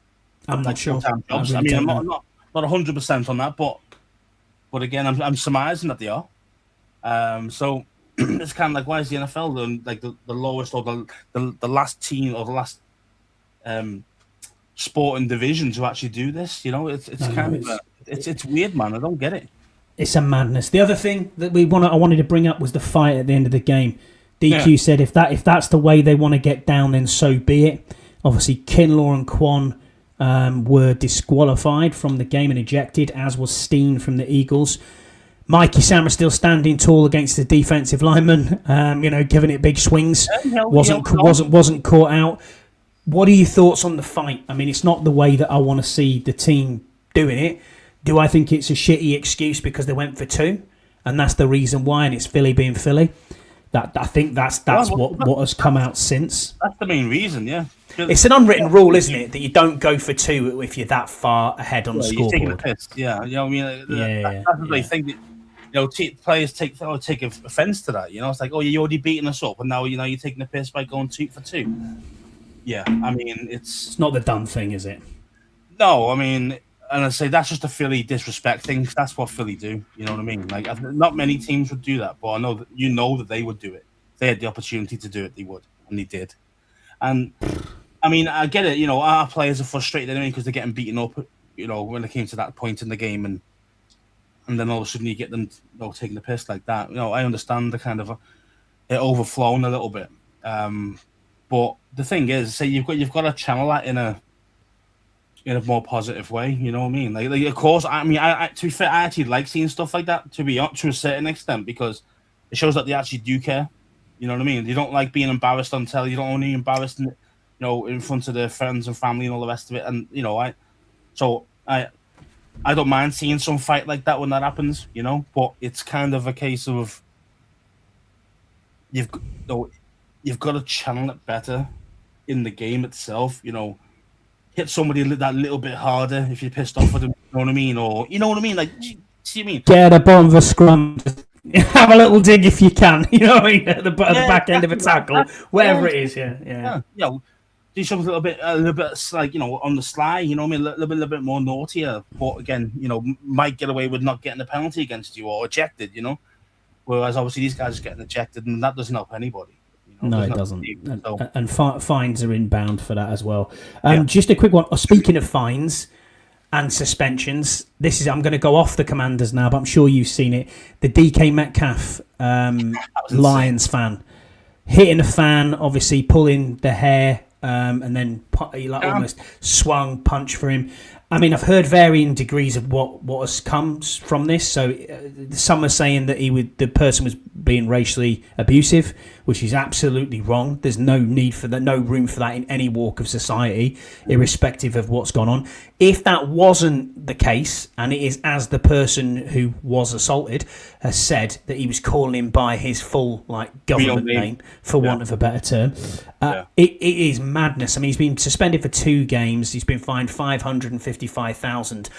I'm not sure. Jobs. I'm not 100% on that, but again, I'm surmising that they are. So it's kind of like, why is the NFL the lowest or the last team or the last sporting division to actually do this? It's weird, man. I don't get it. It's a madness. The other thing that I wanted to bring up was the fight at the end of the game. DQ said if that's the way they want to get down, then so be it. Obviously, Kinlaw and Quan were disqualified from the game and ejected, as was Steen from the Eagles. Mikey Samra still standing tall against the defensive lineman, giving it big swings. Wasn't caught out. What are your thoughts on the fight? I mean, it's not the way that I want to see the team doing it. Do I think it's a shitty excuse because they went for two, and that's the reason why? And it's Philly being Philly. That I think that's what has come out since. That's the main reason, yeah. It's an unwritten rule, isn't it, that you don't go for two if you're that far ahead on the scoreboard. You're taking a piss, yeah. You know what I mean? That's what they think. That, players take offense to that. You know, it's like, oh, you're already beating us up, and now you're taking a piss by going 2 for 2. Yeah, I mean, it's not the done thing, is it? No, I mean, and I say that's just a Philly disrespect thing. That's what Philly do. You know what I mean? Like, not many teams would do that, but I know that they would do it. If they had the opportunity to do it, they would, and they did. And I mean, I get it. You know, our players are frustrated anyway because they're getting beaten up. You know, when it came to that point in the game, and then all of a sudden you get them, taking the piss like that. You know, I understand the kind of it overflowing a little bit. But the thing is, say you've got to channel that in a more positive way. You know what I mean? Like of course, I mean, I to be fair, I actually like seeing stuff like that to a certain extent because it shows that they actually do care. You know what I mean? You don't like being embarrassed on telly. You don't want to be embarrassed, in front of their friends and family and all the rest of it. And I don't mind seeing some fight like that when that happens. You know, but it's kind of a case of you've got to channel it better in the game itself. You know, hit somebody that little bit harder if you're pissed off with them. You know what I mean? Or you know what I mean? Like, see what I mean? Get at the bottom of a scrum. Have a little dig if you can. You know what I mean? At the back end of a tackle, whatever it is. Yeah. Do something a little bit like on the sly. You know what I mean? A little bit more naughtier. But again, might get away with not getting a penalty against you or ejected. You know, whereas obviously these guys are getting ejected, and that doesn't help anybody. No, it doesn't. And fines are inbound for that as well. Just a quick one. Speaking of fines and suspensions, I'm going to go off the Commanders now, but I'm sure you've seen it. The DK Metcalf Lions fan hitting a fan, obviously pulling the hair, and then almost swung punch for him. I mean, I've heard varying degrees of what has come from this. So some are saying that the person was being racially abusive, which is absolutely wrong. There's no need for that, no room for that in any walk of society, irrespective of what's gone on. If that wasn't the case, and it is as the person who was assaulted has said that he was calling him by his full government name, for want of a better term, it is madness. I mean, he's been suspended for 2 games. He's been fined $555,000,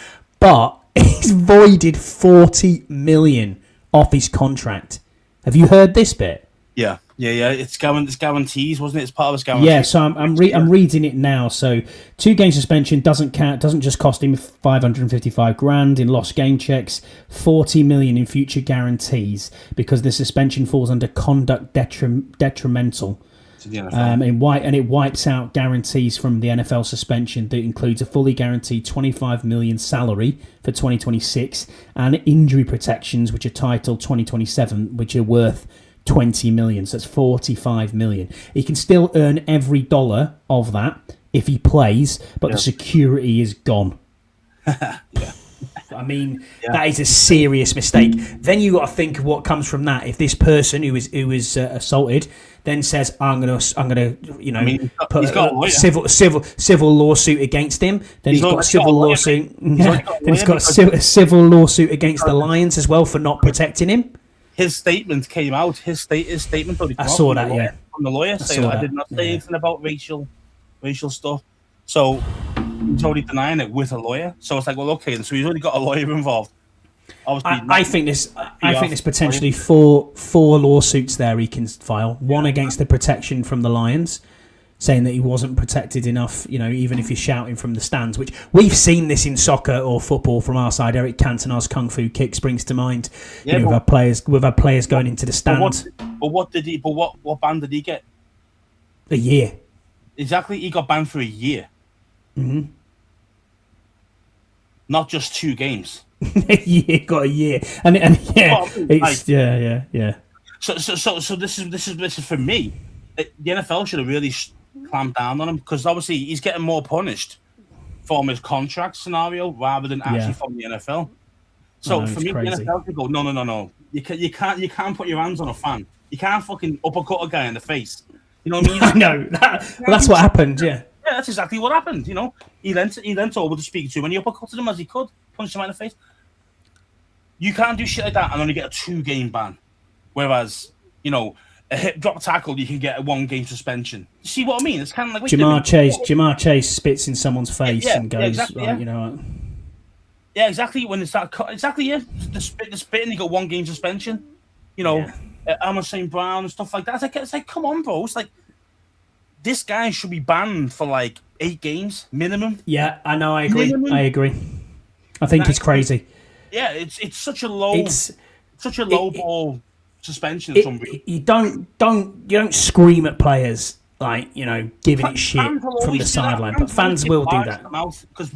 but he's voided $40 million off his contract. Have you heard this bit? Yeah. It's guarantees, wasn't it? It's part of his guarantees. Yeah, so I'm reading it now. So 2 game suspension doesn't count. Doesn't just cost him $555,000 in lost game checks, $40 million in future guarantees because the suspension falls under conduct detrimental. And it wipes out guarantees from the NFL suspension that includes a fully guaranteed $25 million salary for 2026 and injury protections which are titled 2027, which are worth $20 million. So that's $45 million. He can still earn every dollar of that if he plays, but the security is gone. I mean, that is a serious mistake. Then you got to think of what comes from that. If this person who was assaulted then says, "I'm gonna, put a civil lawsuit against him," then he's got a civil lawsuit. Then he's got a civil lawsuit against the Lions as well for not protecting him. His statement came out. His statement. I saw that. From the lawyer saying I did not say anything about racial stuff. So he's already denying it with a lawyer. So it's like, well, okay, so he's already got a lawyer involved. I think there's potentially four lawsuits there he can file. One against the protection from the Lions, saying that he wasn't protected enough, even if you're shouting from the stands, which we've seen this in soccer or football from our side. Eric Cantona's Kung Fu Kick springs to mind. We've had players going into the stands. What ban did he get? A year. Exactly, he got banned for a year. Mm-hmm. Not just 2 games. Got a year, and yeah. So this is for me. The NFL should have really clamped down on him because obviously he's getting more punished from his contract scenario rather than actually from the NFL. So for me, crazy. The NFL could go, no. You can't put your hands on a fan. You can't fucking uppercut a guy in the face. You know what I mean? I know. That's what happened. Yeah. Yeah, that's exactly what happened. You know, he leant over to speak to him, and he uppercutted him as he could, punched him right in the face. You can't do shit like that and only get a 2-game ban. Whereas, you know, a hip drop tackle, you can get a 1-game suspension. You see what I mean? It's kind of like Jamar Chase spits in someone's face and goes, exactly, you know. Yeah, exactly. When it's that, exactly, yeah. The spitting, you got 1-game suspension. You know, Amon St. Brown and stuff like that. It's like, come on, bro. It's like, this guy should be banned for like 8 games minimum. Yeah, I know. I agree. Minimum. I agree. I think it's crazy. Yeah, it's such a low ball suspension. You don't scream at players like, you know, giving it shit from the sideline, but fans will do that because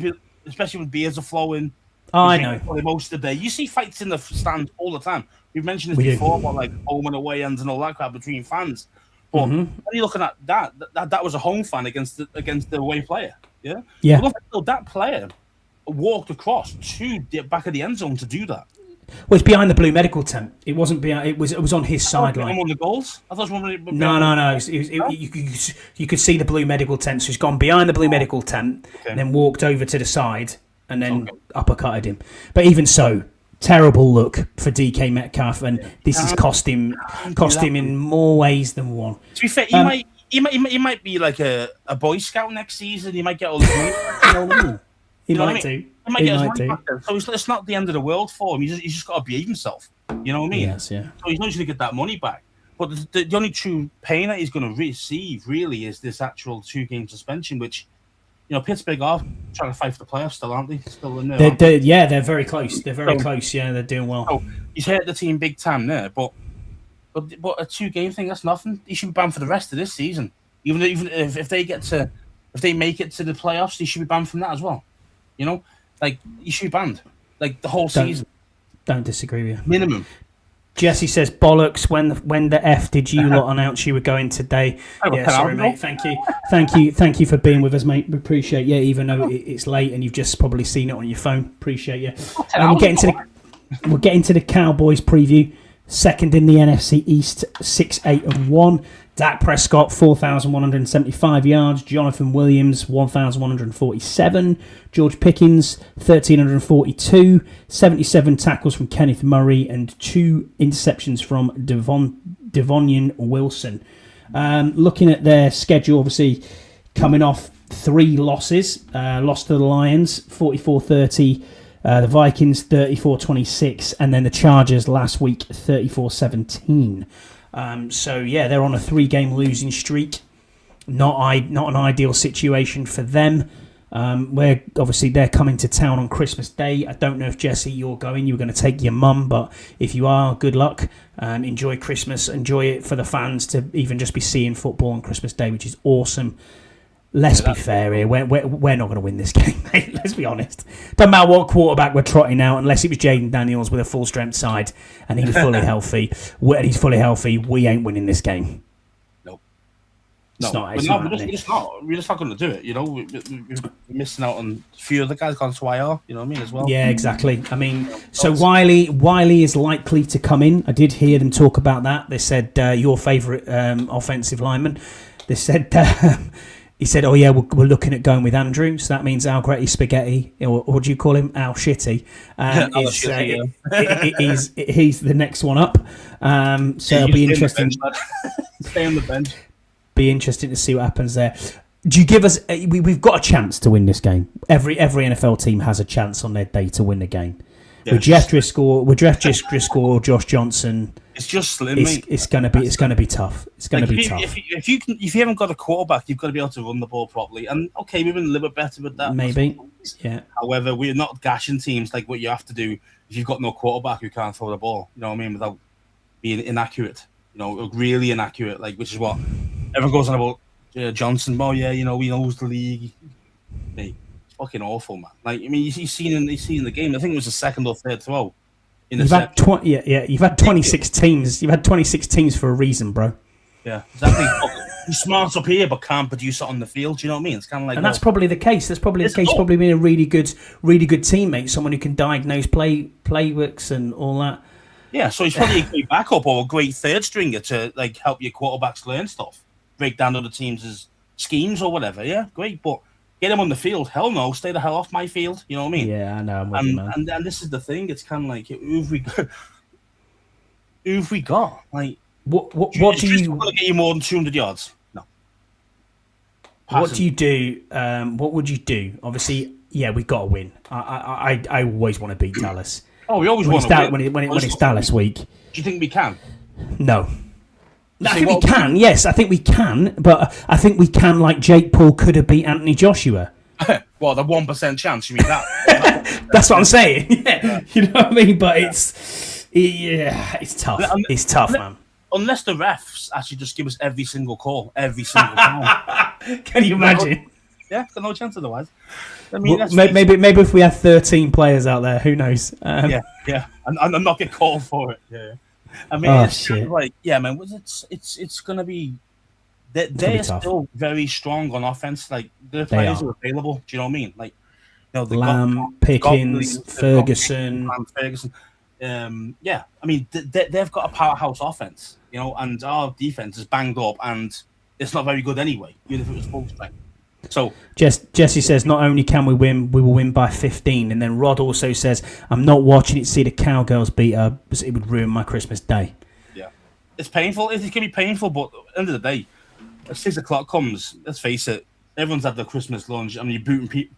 especially when beers are flowing. Oh, I know. Most of the day, you see fights in the stand all the time. We've mentioned this before, about like home and away ends and all that crap between fans. But when you're looking at that was a home fan against the away player. Yeah. Yeah. But that player walked across to the back of the end zone to do that. Well, it's behind the blue medical tent. It wasn't behind. It was on his sideline. On the goals. I thought it was No. You could see the blue medical tent. So he's gone behind the blue medical tent, and then walked over to the side, and then uppercutted him. But even so, terrible look for DK Metcalf, and this has cost him in more ways than one. To be fair, he might be like a Boy Scout next season. He might get all the money. You know what I mean? He might do. So it's not the end of the world for him. He's just got to behave himself. You know what I mean? Yes, yeah. So he's not going to get that money back. But the only true pain that he's going to receive really is this actual 2-game suspension, which, you know, Pittsburgh are trying to fight for the playoffs still, aren't they? Still in there. They're very close. They're very close. Yeah, they're doing well. So he's hurt the team big time there, but a 2-game thing, that's nothing. He should be banned for the rest of this season. Even if they make it to the playoffs, he should be banned from that as well. You know, like, you should be banned, like, the whole season. Don't disagree with you. Minimum. Jesse says, bollocks, when the F did you lot announce you were going today? Yeah, sorry, mate. Thank you for being with us, mate. We appreciate you, even though it's late and you've just probably seen it on your phone. Appreciate you. We'll get into the Cowboys preview. Second in the NFC East, 6-8-1. Dak Prescott, 4,175 yards. Jonathan Williams, 1,147. George Pickens, 1,342. 77 tackles from Kenneth Murray and 2 interceptions from Devonian Wilson. Looking at their schedule, obviously coming off 3 losses. Lost to the Lions, 44-30. The Vikings, 34-26. And then the Chargers last week, 34-17. So yeah, they're on a 3-game losing streak. Not an ideal situation for them. Where obviously they're coming to town on Christmas Day. I don't know if Jesse you're going. You're going to take your mum, but if you are, good luck. Enjoy Christmas. Enjoy it for the fans to even just be seeing football on Christmas Day, which is awesome. Let's be fair here. We're not going to win this game, mate. Let's be honest. Doesn't matter what quarterback we're trotting out, unless it was Jaden Daniels with a full strength side and he was fully healthy. And he's fully healthy. We ain't winning this game. Nope. We're just not going to do it. You know, we're missing out on a few other guys gone to IR. You know what I mean, as well. Yeah, exactly. I mean, so Wiley is likely to come in. I did hear them talk about that. They said your favourite offensive lineman. They said. He said, "Oh yeah, we're looking at going with Andrew, so that means Algretti Spaghetti, or what do you call him, Al Shitty? He's the next one up. So it'll be interesting. Stay on the bench. Be interesting to see what happens there. Do you give us? We've got a chance to win this game. Every NFL team has a chance on their day to win the game. Yes. With Jeff Driscoll, or Josh Johnson." It's just slim, mate. It's gonna be tough. It's gonna be tough. If you haven't got a quarterback, you've got to be able to run the ball properly. And okay, we've been a little bit better with that. Maybe, yeah. However, we're not gashing teams like what you have to do if you've got no quarterback who can't throw the ball. You know what I mean? Without being inaccurate. You know, really inaccurate. Like, which is what everyone goes on about Johnson. Oh yeah, you know, he knows the league. Mate, it's fucking awful, man. Like, I mean, he's seen in the game. I think it was the second or third throw. You've had 26 teams. You've had 26 teams for a reason, bro. Yeah, exactly. He's smart up here, but can't produce it on the field. Do you know what I mean? It's kind of like, and that's probably the case. That's probably the case. Probably being a really good teammate, someone who can diagnose playbooks and all that. Yeah, so he's probably a great backup or a great third stringer to like help your quarterbacks learn stuff, break down other teams' schemes or whatever. Yeah, great, but get him on the field. Hell no, stay the hell off my field. You know what I mean? Yeah, I know. I'm with you, man. And this is the thing. It's kind of like who've we got? Like, what do you want to get you more than 200 yards? No. What do you do? What would you do? Obviously, yeah, we got to win. I always want to beat Dallas. Oh, we always want to win. When it's Dallas week. Do you think we can? No. I think we can. Yes, I think we can. But I think we can. Like Jake Paul could have beat Anthony Joshua. Well, the 1% chance. You mean that? That's what I'm saying. Yeah. You know what I mean? But it's tough. It's tough, man. Unless the refs actually just give us every single call, every single time. Can you imagine? Yeah, got no chance otherwise. I mean, maybe if we had 13 players out there, who knows? Yeah, and not get called for it. Yeah, I mean, it's kind of like, yeah, man, it's gonna be. They're still very strong on offense. Like the players are available. Do you know what I mean? Like, you know, Lamb, Pickens, Ferguson. Yeah, I mean, they've got a powerhouse offense, you know, and our defense is banged up, and it's not very good anyway, even if it was full strength. So Jesse says, not only can we win, we will win by 15. And then Rod also says, I'm not watching it to see the Cowgirls beat her, because it would ruin my Christmas day. Yeah, it's painful. It can be painful, but at the end of the day, if 6 o'clock comes, let's face it, everyone's had their Christmas lunch. I mean,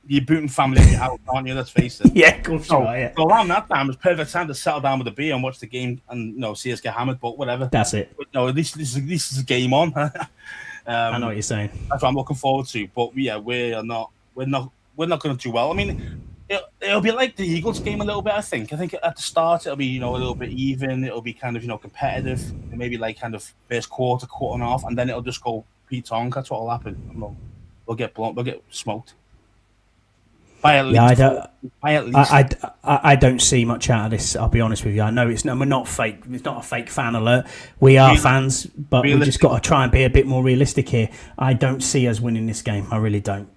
you're booting family in your house, aren't you? Let's face it. Yeah, of course. So around that time, it's perfect time to settle down with a beer and watch the game and see us get hammered. But whatever. That's it. But, at least this is a game on. I know what you're saying. That's what I'm looking forward to. But yeah, we're not going to do well. I mean, it'll be like the Eagles game a little bit. I think at the start it'll be a little bit even. It'll be kind of competitive. Maybe like kind of first quarter and a half, and then it'll just go Pete Tong. That's what'll happen. We'll get blunt. We'll get smoked. By at least. I don't see much out of this. I'll be honest with you. I know we're not fake. It's not a fake fan alert. We are fans, but we just got to try and be a bit more realistic here. I don't see us winning this game. I really don't.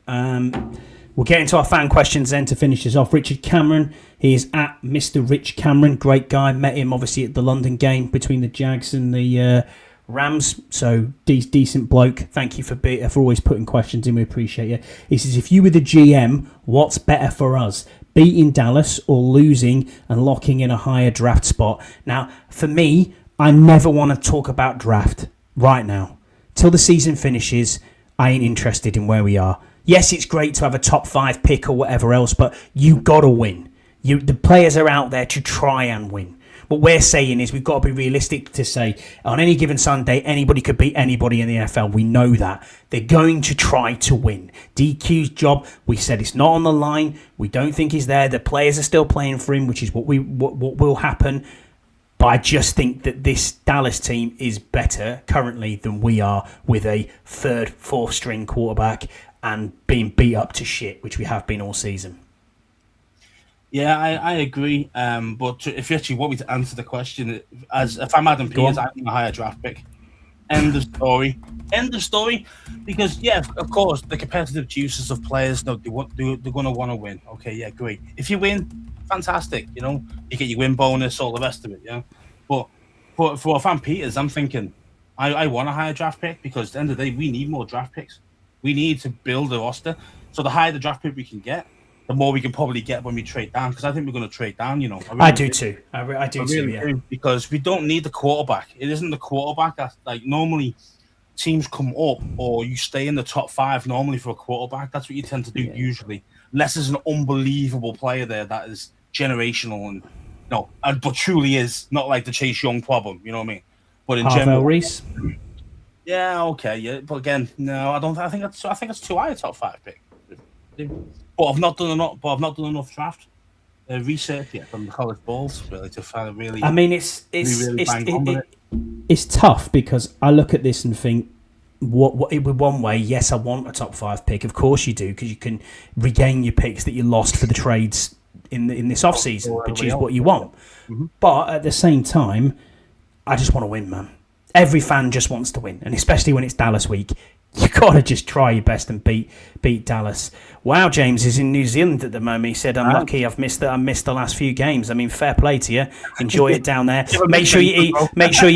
We'll get into our fan questions then to finish this off. Richard Cameron, he is at Mr. Rich Cameron. Great guy. Met him obviously at the London game between the Jags and the Rams, so decent bloke. Thank you for always putting questions in. We appreciate you. He says, if you were the GM, what's better for us? Beating Dallas or losing and locking in a higher draft spot? Now, for me, I never want to talk about draft right now. Till the season finishes, I ain't interested in where we are. Yes, it's great to have a top 5 pick or whatever else, but you got to win. The players are out there to try and win. What we're saying is we've got to be realistic to say on any given Sunday, anybody could beat anybody in the NFL. We know that. They're going to try to win. DQ's job, we said it's not on the line. We don't think he's there. The players are still playing for him, which is what will happen. But I just think that this Dallas team is better currently than we are with a 3rd, 4th string quarterback and being beat up to shit, which we have been all season. Yeah, I agree. But if you actually want me to answer the question, if I'm Adam Peters, I'm a higher draft pick. End of story. Because yeah, of course, the competitive juices of players, they're going to want to win. Okay, yeah, great. If you win, fantastic. You get your win bonus, all the rest of it. Yeah, but for if I'm Peters, I'm thinking I want a higher draft pick because at the end of the day, we need more draft picks. We need to build a roster. So the higher the draft pick we can get, the more we can probably get when we trade down, because I think we're going to trade down, I do too. I do too, yeah. Because we don't need the quarterback. It isn't the quarterback that, like, normally teams come up or you stay in the top 5 normally for a quarterback. That's what you tend to do usually. Unless there's an unbelievable player there that is generational but truly is not like the Chase Young problem, you know what I mean? But in general, Reese. Yeah, okay, yeah. But again, no, I don't. I think that's too high a top 5 pick. But I've not done enough draft research yet from the college balls really to find really. I mean, it's tough because I look at this and think, what with one way, yes, I want a top 5 pick. Of course you do, because you can regain your picks that you lost for the trades in this off season, which is what you want. Mm-hmm. But at the same time, I just want to win, man. Every fan just wants to win, and especially when it's Dallas week. You got to just try your best and beat Dallas. Wow, James is in New Zealand at the moment. He said, "I'm lucky. I missed the last few games. I mean, fair play to you. Enjoy it down there. Make sure you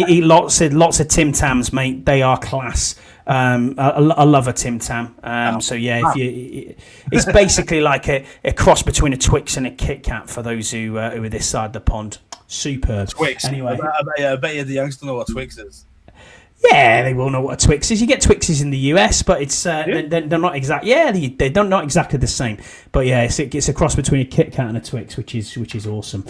eat lots of Tim Tams, mate. They are class. I love a Tim Tam. So yeah, it's basically like a cross between a Twix and a Kit Kat for those who are this side of the pond. Superb. Twix. Anyway, I bet you the youngsters know what Twix is. Yeah, they will know what a Twix is. You get Twixes in the US, but it's they're not exact. Yeah, they're not exactly the same. But yeah, it's a cross between a Kit Kat and a Twix, which is awesome.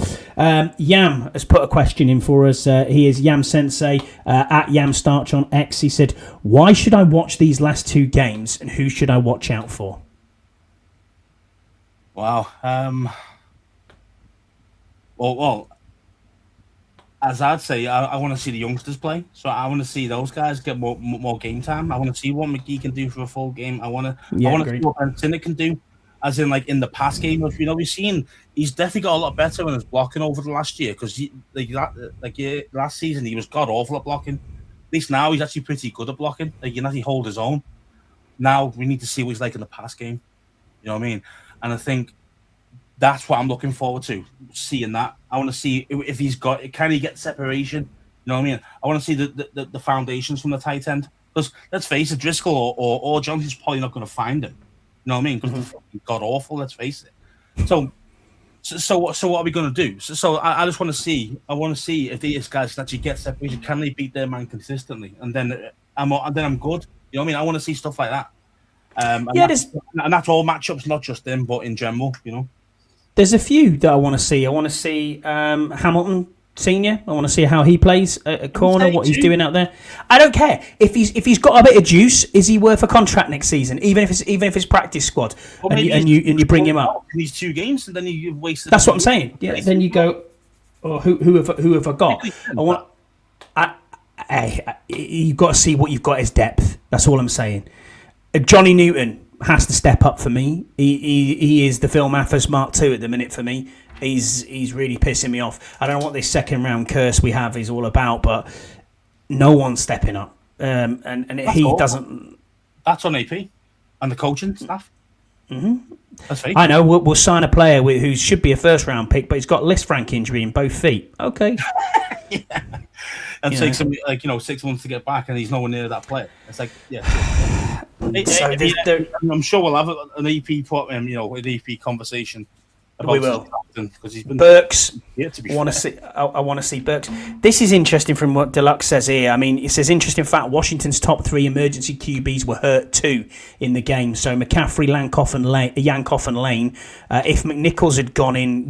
Yam has put a question in for us. He is Yam Sensei at Yam Starch on X. He said, "Why should I watch these last two games, and who should I watch out for?" Wow. Well. As I'd say, I want to see the youngsters play. So I want to see those guys get more game time. I want to see what McGee can do for a full game. I want to see what Ben Sinnott can do, as in like in the past game. We've seen he's definitely got a lot better in his blocking over the last year because last season he was god awful at blocking. At least now he's actually pretty good at blocking. Like, he can actually hold his own. Now we need to see what he's like in the past game. You know what I mean? And I think that's what I'm looking forward to, seeing that. I want to see if can he get separation? You know what I mean? I want to see the foundations from the tight end. Because let's face it, Driscoll or Johnson's probably not going to find him. You know what I mean? Because he's god awful, let's face it. So what are we going to do? So I just want to see. I want to see if these guys can actually get separation. Can they beat their man consistently? And then I'm good. You know what I mean? I want to see stuff like that. And that's all matchups, not just them, but in general, you know. There's a few that I want to see. I want to see Hamilton Senior. I want to see how he plays at corner, what he's doing out there. I don't care if he's got a bit of juice. Is he worth a contract next season? Even if it's practice squad, and you bring him up in these 2 games, and then you've wasted. That's what I'm saying. Yeah. Then you go, oh, who have I got? You've got to see what you've got as depth. That's all I'm saying. Johnny Newton has to step up for me. He is the Phil Mathers Mark II at the minute for me. He's really pissing me off. I don't know what this second round curse we have is all about, but no one's stepping up. And he doesn't. That's on AP and the coaching staff. Mm-hmm. That's fake. I know. We'll sign a player who should be a first round pick, but he's got Lisfranc injury in both feet. Okay. Yeah. And takes him 6 months to get back, and he's nowhere near that player. It's like, yeah. I'm sure we'll have an EP an EP conversation. We will, because he's been Burks. Yeah, I want to see Burks. This is interesting from what Deluxe says here. I mean, it says interesting fact: Washington's top 3 emergency QBs were hurt too in the game. So McCaffrey, Yankoff, and Lane. If McNichols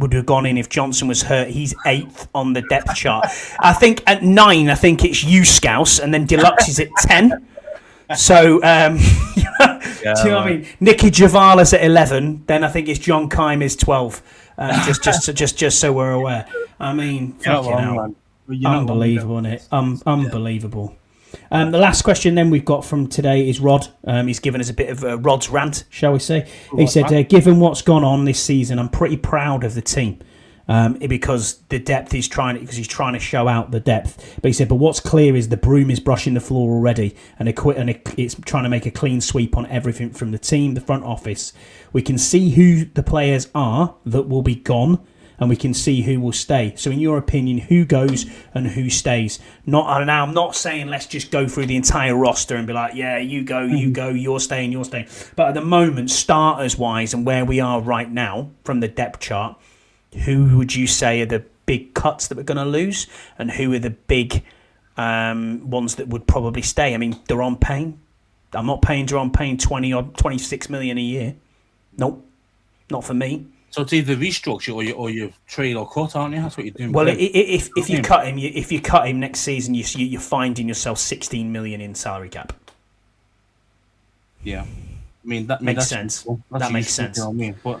would have gone in if Johnson was hurt. He's 8th on the depth chart. I think at 9, I think it's you, Scouse, and then Deluxe is at 10. So, do you know what I mean? Nicky Javala's at 11. Then I think it's John Keim is 12. Just so we're aware. I mean, fucking hell. Unbelievable, isn't it? Unbelievable. The last question then we've got from today is Rod. He's given us a bit of a Rod's rant, shall we say. He said, given what's gone on this season, I'm pretty proud of the team. Because the depth he's trying to show out the depth. But he said, but what's clear is the broom is brushing the floor already, and it's trying to make a clean sweep on everything from the team, the front office. We can see who the players are that will be gone, and we can see who will stay. So in your opinion, who goes and who stays? Now I'm not saying let's just go through the entire roster and be like, yeah, you go, you're staying. But at the moment, starters wise and where we are right now from the depth chart, who would you say are the big cuts that we're going to lose, and who are the big ones that would probably stay? I mean, Daron Payne. I'm not paying Daron Payne 26 million a year. Nope, not for me. So it's either restructure or you trade or cut, aren't you? That's what you're doing. Well, if you cut him next season, you're finding yourself 16 million in salary cap. Yeah, I mean that makes sense. That makes sense. You know what I mean? But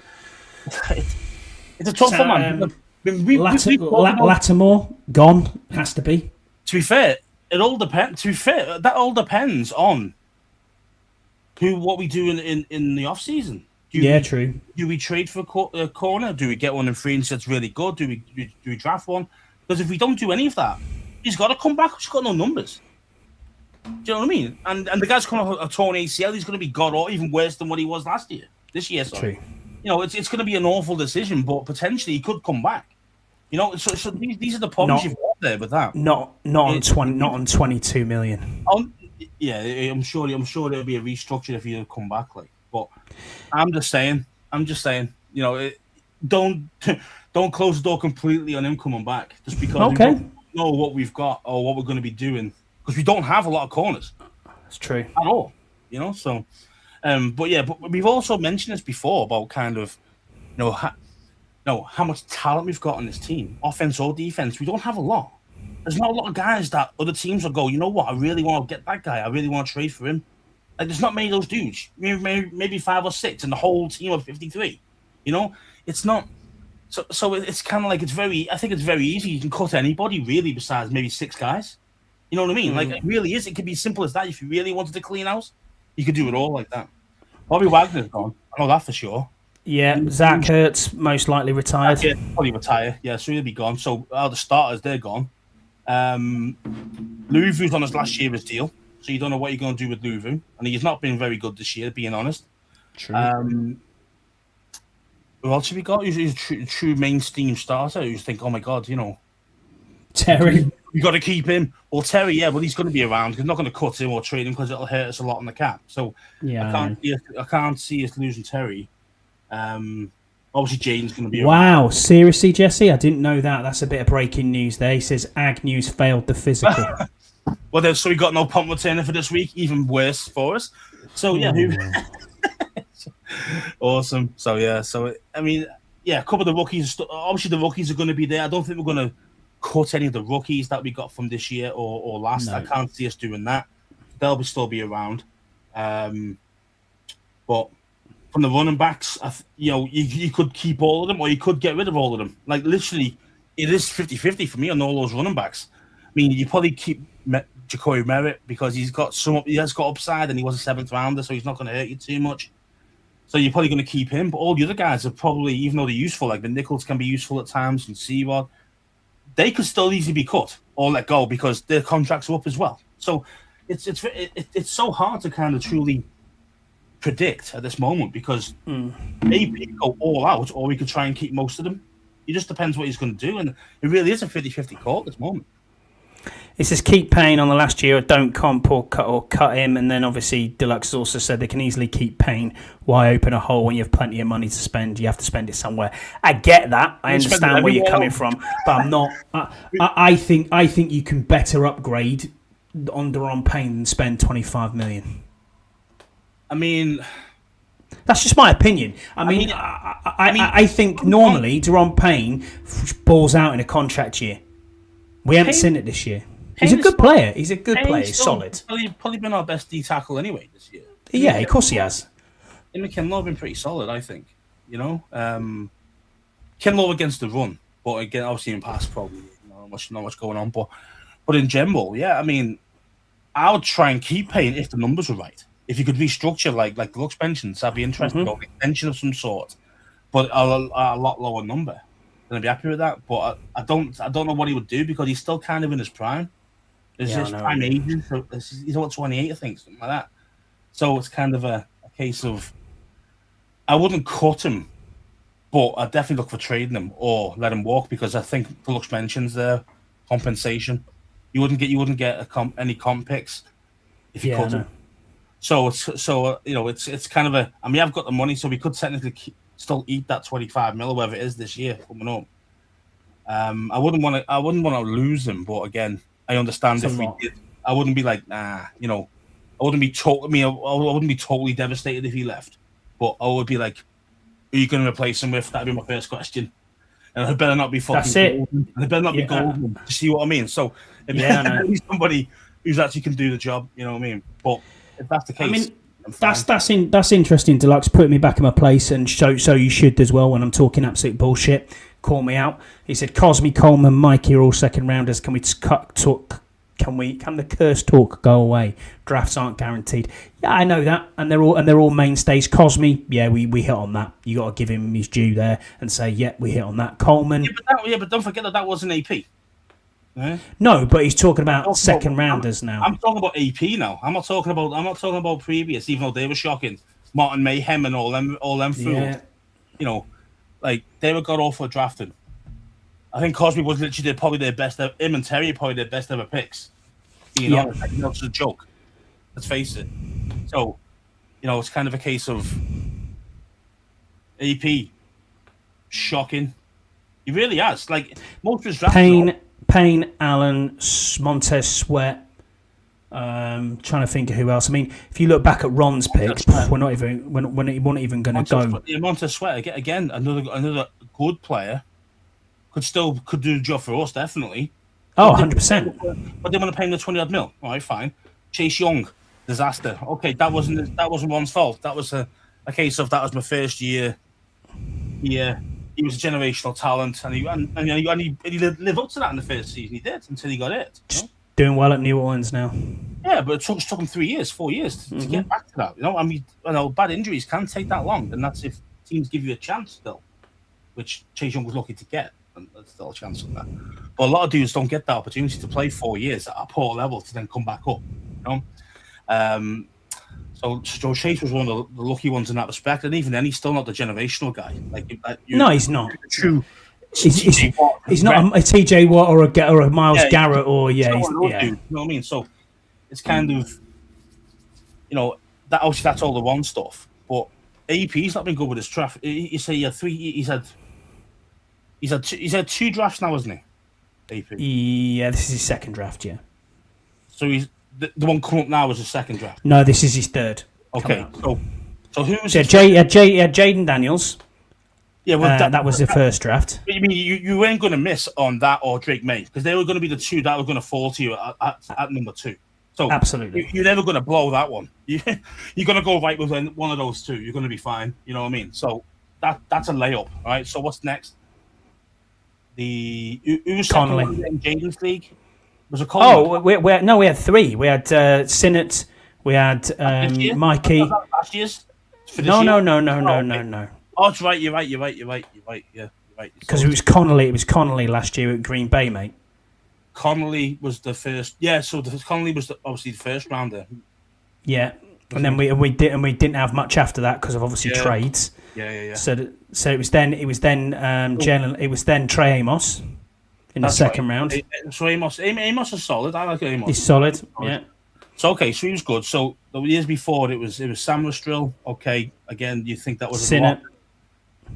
it's a tough one, man. Lattimore gone, has to be. To be fair, it all depends. To be fair, that all depends on what we do in the off season. True. Do we trade for a corner? Do we get one in free that's really good? Do we draft one? Because if we don't do any of that, he's got to come back. He's got no numbers. Do you know what I mean? And the guy's coming off a torn ACL. He's going to be god or even worse than what he was this year. Sorry. True. You know, it's going to be an awful decision, but potentially he could come back. You know, so these are the problems you've got there with that. Not on 22 million. Yeah, I'm sure there'll be a restructure if you come back. Like, but I'm just saying, don't don't close the door completely on him coming back just because we don't know what we've got or what we're going to be doing because we don't have a lot of corners. That's true at all. So, but we've also mentioned this before about kind of, how much talent we've got on this team, offense or defense. We don't have a lot. There's not a lot of guys that other teams will go, you know what, I really want to get that guy. I really want to trade for him. Like, there's not many of those dudes. Maybe 5 or 6 in the whole team of 53. It's not. So it's kind of like I think it's very easy. You can cut anybody really besides maybe 6 guys. You know what I mean? Like, it really is. It could be as simple as that. If you really wanted to clean house, you could do it all like that. Bobby Wagner's gone. I know that for sure. Yeah, Zach Ertz most likely retired. Yeah, probably retire. Yeah, so he'll be gone. So the starters, they're gone. Louvu's on his last year of his deal, so you don't know what you're going to do with Louvu. And he's not been very good this year, being honest. True. Who else have we got? Who's a true mainstream starter? Who's think, oh my God, Terry. You got to keep him. Well, Terry, yeah, well, he's going to be around. He's not going to cut him or trade him because it'll hurt us a lot on the cap. So yeah, I can't see us losing Terry. Obviously, Jaden's going to be wow, around. Seriously, Jesse? I didn't know that. That's a bit of breaking news there. He says Agnew's failed the physical. Well, so we got no punt returner for this week. Even worse for us. So, yeah. Awesome. So, yeah. So, I mean, yeah, a couple of the rookies. Obviously, the rookies are going to be there. I don't think we're going to cut any of the rookies that we got from this year or last. No. I can't see us doing that. They'll still be around. But from the running backs, you could keep all of them or you could get rid of all of them. Like, literally, it is 50-50 for me on all those running backs. I mean, you probably keep Jacory Merritt because he has got upside and he was a 7th rounder, so he's not going to hurt you too much. So you're probably going to keep him. But all the other guys are probably, even though they're useful, like the Nichols can be useful at times and C-Rod, they could still easily be cut or let go because their contracts are up as well. So it's so hard to kind of truly predict at this moment because maybe we could go all out or we could try and keep most of them. It just depends what he's going to do. And it really is a 50-50 call at this moment. It says keep Payne on the last year, or don't comp or cut him. And then obviously Deluxe has also said they can easily keep Payne. Why open a hole when you have plenty of money to spend? You have to spend it somewhere. I get that. I understand where you're coming from, but I'm not. I think you can better upgrade on Daron Payne than spend $25 million. I mean, that's just my opinion. I think normally Daron Payne balls out in a contract year. We haven't seen it this year. He's a good player. He's a good player. He's solid. Probably been our best D tackle anyway this year. Yeah, of course he has. And Kinlaw have been pretty solid, I think. Kinlaw against the run, but again, obviously in pass, probably not much going on. But in general, yeah, I mean, I would try and keep Payne if the numbers were right. If you could restructure like Deluxe pensions, I'd be interested in an extension of some sort, but a lot lower number. I'd be happy with that, but I don't know what he would do because he's still kind of in his prime. His prime age, so he's about 28, I think, something like that. So it's kind of a case of I wouldn't cut him, but I'd definitely look for trading him or let him walk because I think Deluxe mentions there compensation. You wouldn't get any comp picks if you cut him. So it's kind of a. I mean, I've got the money, so we could technically still eat that 25 mil or whatever it is this year coming up. I wouldn't want to lose him, but again, I understand if we did. I wouldn't be like, I wouldn't be I wouldn't be totally devastated if he left, but I would be like, who are you going to replace him with? That'd be my first question. And it better not be fucking. That's it. Golden. It better not be Golden. You see what I mean? So it better be somebody who's actually can do the job. You know what I mean? But if that's the case. I mean, that's interesting, Deluxe, putting me back in my place, and so you should as well when I'm talking absolute bullshit. Call me out. He said, Cosme, Coleman, Mikey are all second rounders. Can the curse talk go away? Drafts aren't guaranteed. Yeah, I know that, and they're all mainstays. Cosme, yeah, we hit on that. You got to give him his due there and say, yeah, we hit on that. Coleman, but don't forget that wasn't AP. Yeah. No, but he's talking about second rounders now. I'm talking about AP now. I'm not talking about previous, even though they were shocking. Martin Mayhem and all them fools. Yeah. Like they were got off for drafting. I think Cosme was literally probably their best. Him and Terry probably their best ever picks. Honest, that's a joke. Let's face it. So, it's kind of a case of AP shocking. He really has. Like most of his draft. Payne, Allen, Montez Sweat. Trying to think of who else. I mean, if you look back at Ron's picks, we're not even going to go. Montez Sweat again, another good player. Could do the job for us, definitely. Oh, 100%. But they want to pay him the 20 odd mil. All right, fine. Chase Young, disaster. Okay, that wasn't Ron's fault. That was a case of that was my first year. Yeah, he was a generational talent, and he lived up to that in the first season. He did until he got it. Doing well at New Orleans now. Yeah, but it took him 4 years to get back to that. I mean, bad injuries can take that long, and that's if teams give you a chance still, which Chase Young was lucky to get, and there's still a chance of that. But a lot of dudes don't get that opportunity to play 4 years at a poor level to then come back up. So Joe Chase was one of the lucky ones in that respect, and even then, he's still not the generational guy. No, he's not. True. He's not a TJ Watt or a Miles Garrett or you know what I mean? So it's kind of that obviously that's all the one stuff. But AP's not been good with his draft. You say he had three. He's had 2 drafts now, hasn't he? AP. Yeah, this is his second draft. Yeah. So he's the one coming up now is his second draft. No, this is his third. Okay, so who was? Jaden Daniels. Yeah, well, that was the first draft. But you mean you ain't going to miss on that or Drake May because they were going to be the 2 that were going to fall to you at number 2. So absolutely, you're never going to blow that one. You're going to go right with one of those 2. You're going to be fine. You know what I mean? So that's a layup. All right. So what's next? Who's Connolly in Jaden's league? Was it Connolly? We had 3. We had Sinnott. We had Mikey. Last year's? No. Oh, that's right. You're right. Yeah, you're right. Because it was Connolly last year at Green Bay, mate. Connolly was the first. Yeah, so Connolly was obviously the first rounder. Yeah, and then we didn't have much after that because of obviously trades. Yeah. So it was then Trey Amos in the second round. So Amos is solid. I like Amos. He's solid. Yeah. So okay, so he was good. So the years before it was Sam Rustrill. Okay, again, you think that was a lock?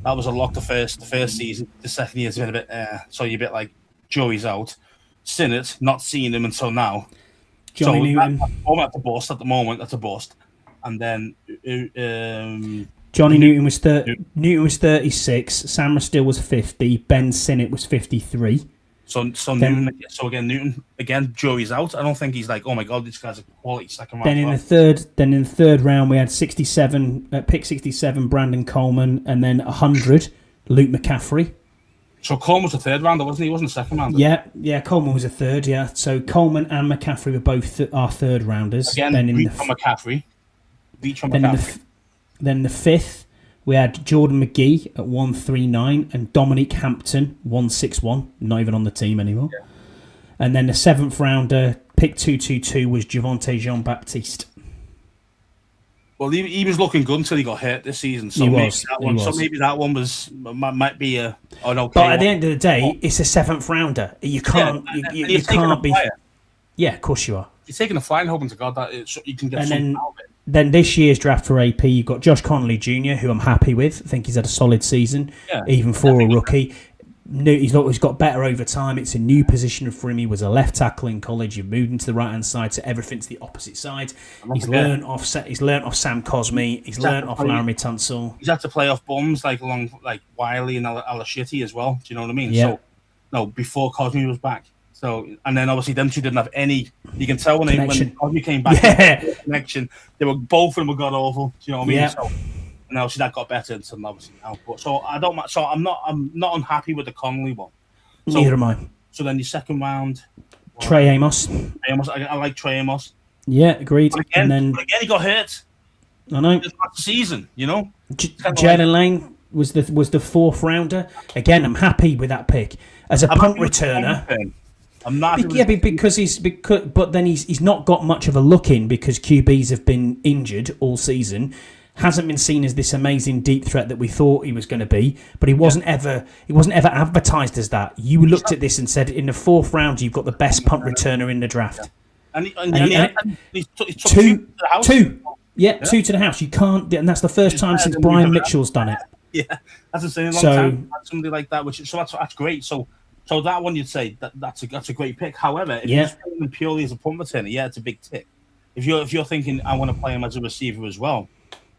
That was a lock the first season. The second year's been a bit. So you're a bit like Joey's out. Sinnott, not seeing him until now. Johnny Newton. That's a bust at the moment. That's a bust. And then Johnny Newton was Newton was 36. Sam Rustrill was 50. Ben Sinnott was 53. So Newton again. Joey's out. I don't think he's like, oh my god, this guy's a quality second round. Then in the third round, we had 67 pick 67 Brandon Coleman, and then 100 Luke McCaffrey. So Coleman was the third rounder, wasn't he? He wasn't the second rounder. Yeah. Coleman was a third. Yeah. So Coleman and McCaffrey were both our third rounders. Again, McCaffrey. Then the fifth. We had Jordan McGee at 139 and Dominique Hampton 161, not even on the team anymore. Yeah. And then the 7th rounder, pick 222, was Javonte Jean-Baptiste. Well, he was looking good until he got hurt this season. So maybe that one might be an okay. But at the end of the day, it's a 7th rounder. You can't you can't be. Yeah, of course you are. You're taking a fly and hoping to God that you can get something out of it. Then this year's draft for AP, you've got Josh Connolly Jr., who I'm happy with. I think he's had a solid season, even for a rookie. He's got better over time. It's a new position for him. He was a left tackle in college. You've moved into the right-hand side, so everything's the opposite side. He's learned off Sam Cosme. He's learned off Laramie Tunsil. He's had to play off bums along Wiley and Alashiti as well. Do you know what I mean? Yeah. So, before Cosme was back. So, and then obviously them two didn't have any. You can tell when Cosme came back, connection. They were both of them were god awful. Do you know what I mean? Yeah. So, and obviously that got better until obviously now. But I'm not unhappy with the Connolly one. So, neither am I. So then your second round, Trey Amos. I like Trey Amos. Yeah, agreed. But again, he got hurt. I know. This season, you know. Jalen Lane was the 4th rounder. Again, I'm happy with that pick as a punt returner. I'm not. But then he's not got much of a look in because QBs have been injured all season. Hasn't been seen as this amazing deep threat that we thought he was going to be, but he wasn't ever advertised as that. You looked at this and said, in the 4th round, you've got the best punt returner in the draft. He took two to the house. Two to the house. You can't, and that's the first time since Brian Mitchell's done it. Yeah, that's insane. A long time. Somebody like that, that's great. So that one you'd say that's a great pick. However, if you're playing him purely as a punt returner, it's a big tick. If you're thinking I want to play him as a receiver as well,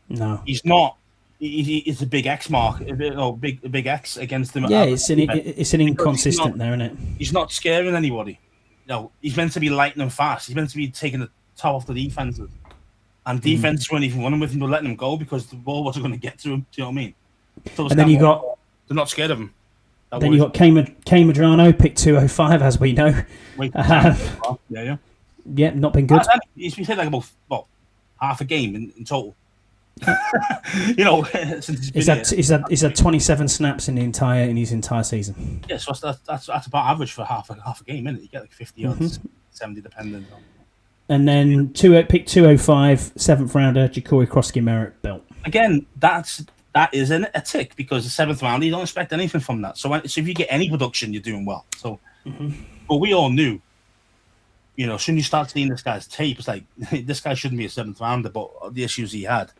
no, he's not. It's a big X mark, a big X against him. Yeah, it's an inconsistent there, isn't it? He's not scaring anybody. No, he's meant to be lightning and fast. He's meant to be taking the top off the defenses, and defenses weren't even running with him, but letting him go because the ball wasn't going to get to him. Do you know what I mean? So and then they're not scared of him. Then you got Kay Madrano, pick 205, as we know. Yeah, not been good. He's been played like about half a game in total. You know, since he's had 27 snaps in his entire season. Yeah, so that's about average for half a game, isn't it? You get like 50 yards, 70 depending on. And then pick 205, 7th rounder, Jacory Krosky-Merritt belt. Again, that is a tick because the 7th rounder, you don't expect anything from that. So if you get any production, you're doing well. So, but we all knew. You know, as soon as you start seeing this guy's tape, it's like this guy shouldn't be a 7th rounder, but the issues he had.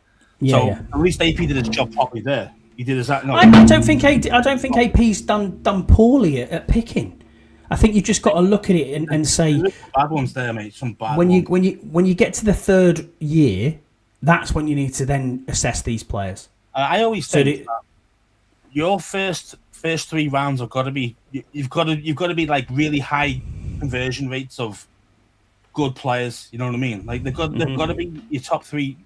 At least AP did his job properly there. He did exactly. No, I don't think AP's done poorly at picking. I think you've just got to look at it and say bad ones there, mate. Some bad. When you get to the 3rd year, that's when you need to then assess these players. I always say your first 3 rounds have got to be you've got to be like really high conversion rates of good players. You know what I mean? Like they've got to be your top 3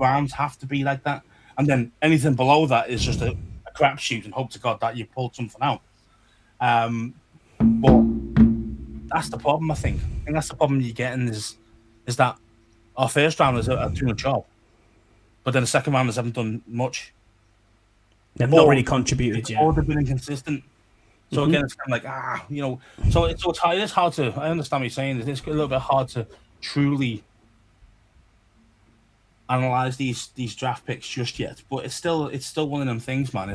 rounds have to be like that, and then anything below that is just a crapshoot and hope to God that you pulled something out. But that's the problem. I think that's the problem you're getting is that our first rounders are doing a job, but then the second rounders haven't done much. They've not really contributed yet. Or they've been inconsistent. So again, it's kind of like you know. So it's hard to. I understand what you're saying. It's a little bit hard to truly analyze these draft picks just yet, but it's still one of them things, man.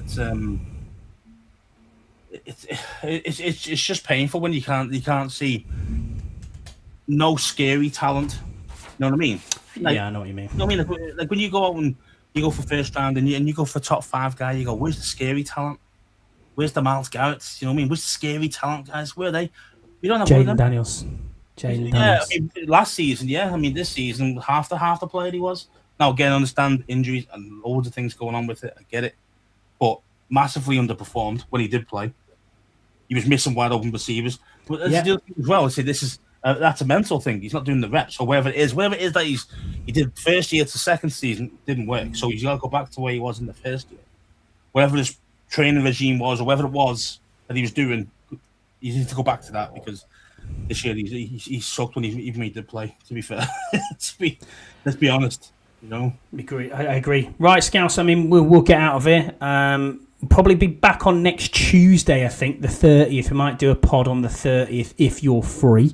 It's just painful when you can't see no scary talent. You know what I mean? Like, yeah, I know what you mean. You know what I mean? Like when you go out and you go for first round and you go for top 5 guy, you go, where's the scary talent? Where's the Myles Garrett's? You know what I mean? Where's the scary talent guys? Where are they? We don't have Jaden Daniels. I mean, last season, I mean, this season, half the player he was. Now, again, I understand injuries and loads of things going on with it. I get it. But massively underperformed when he did play. He was missing wide open receivers. But as well, I say that's a mental thing. He's not doing the reps. So whatever it is that he did first year to second season, didn't work. So he's got to go back to where he was in the first year. Whatever his training regime was or whatever it was that he was doing, he needs to go back to that because this year he sucked when even he did play, to be fair. Let's be honest. You know, I agree. Right, Scouse. I mean, we'll get out of here. Probably be back on next Tuesday. I think the 30th. We might do a pod on the 30th if you're free.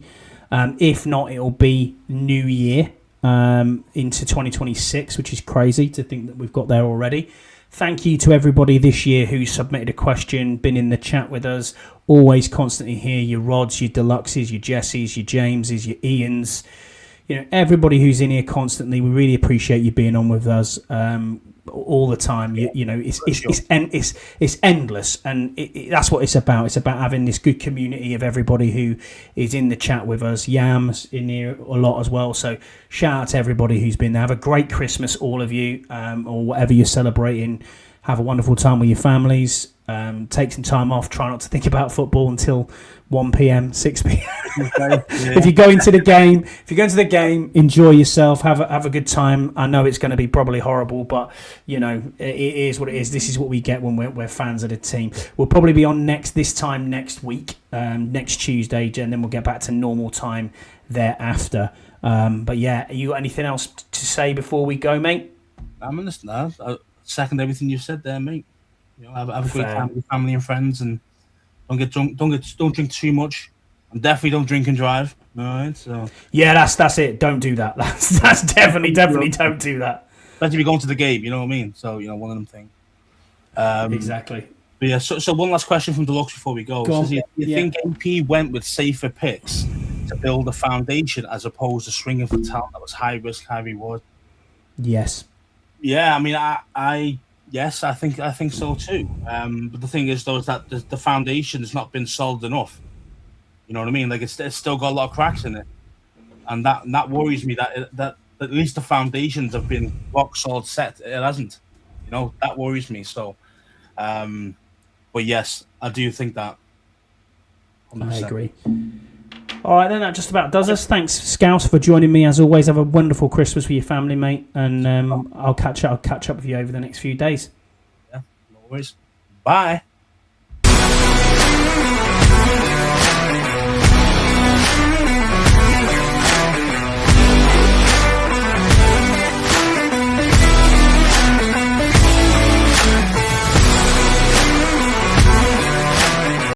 If not, it'll be New Year into 2026, which is crazy to think that we've got there already. Thank you to everybody this year who submitted a question, been in the chat with us. Always constantly here. Your Rods, your Deluxes, your Jessies, your Jameses, your Ians. You know, everybody who's in here constantly, we really appreciate you being on with us all the time. You know, it's endless, and that's what it's about. It's about having this good community of everybody who is in the chat with us. Yam's in here a lot as well. So shout out to everybody who's been there. Have a great Christmas, all of you, or whatever you're celebrating. Have a wonderful time with your families. Take some time off. Try not to think about football until 1 p.m, 6 p.m. Okay, yeah. If you go into the game, enjoy yourself. Have a good time. I know it's going to be probably horrible, but you know it is what it is. This is what we get when we're fans of the team. We'll probably be on this time next week, next Tuesday, and then we'll get back to normal time thereafter. But yeah, you got anything else to say before we go, mate? I'm understand. I second everything you said there, mate. You know, have a great time with your family and friends, and don't get drunk. Don't drink too much, and definitely don't drink and drive. All right, so yeah, that's it. Don't do that. That's definitely don't do that. Especially if you're going to the game, you know what I mean. So you know, one of them things. Exactly. But yeah, so one last question from Deluxe before we go. You think AP went with safer picks to build a foundation as opposed to swinging for talent that was high risk, high reward. Yes. Yeah, I mean, yes, I think so too. But the thing is, though, is that the foundation has not been solid enough. You know what I mean? Like it's still got a lot of cracks in it, and that worries me. That at least the foundations have been rock solid set. It hasn't. You know, that worries me. So, but yes, I do think that. 100%. I agree. All right, then that just about does us. Thanks, Scouse, for joining me. As always, have a wonderful Christmas with your family, mate, and I'll catch up with you over the next few days. Yeah, no worries. Bye.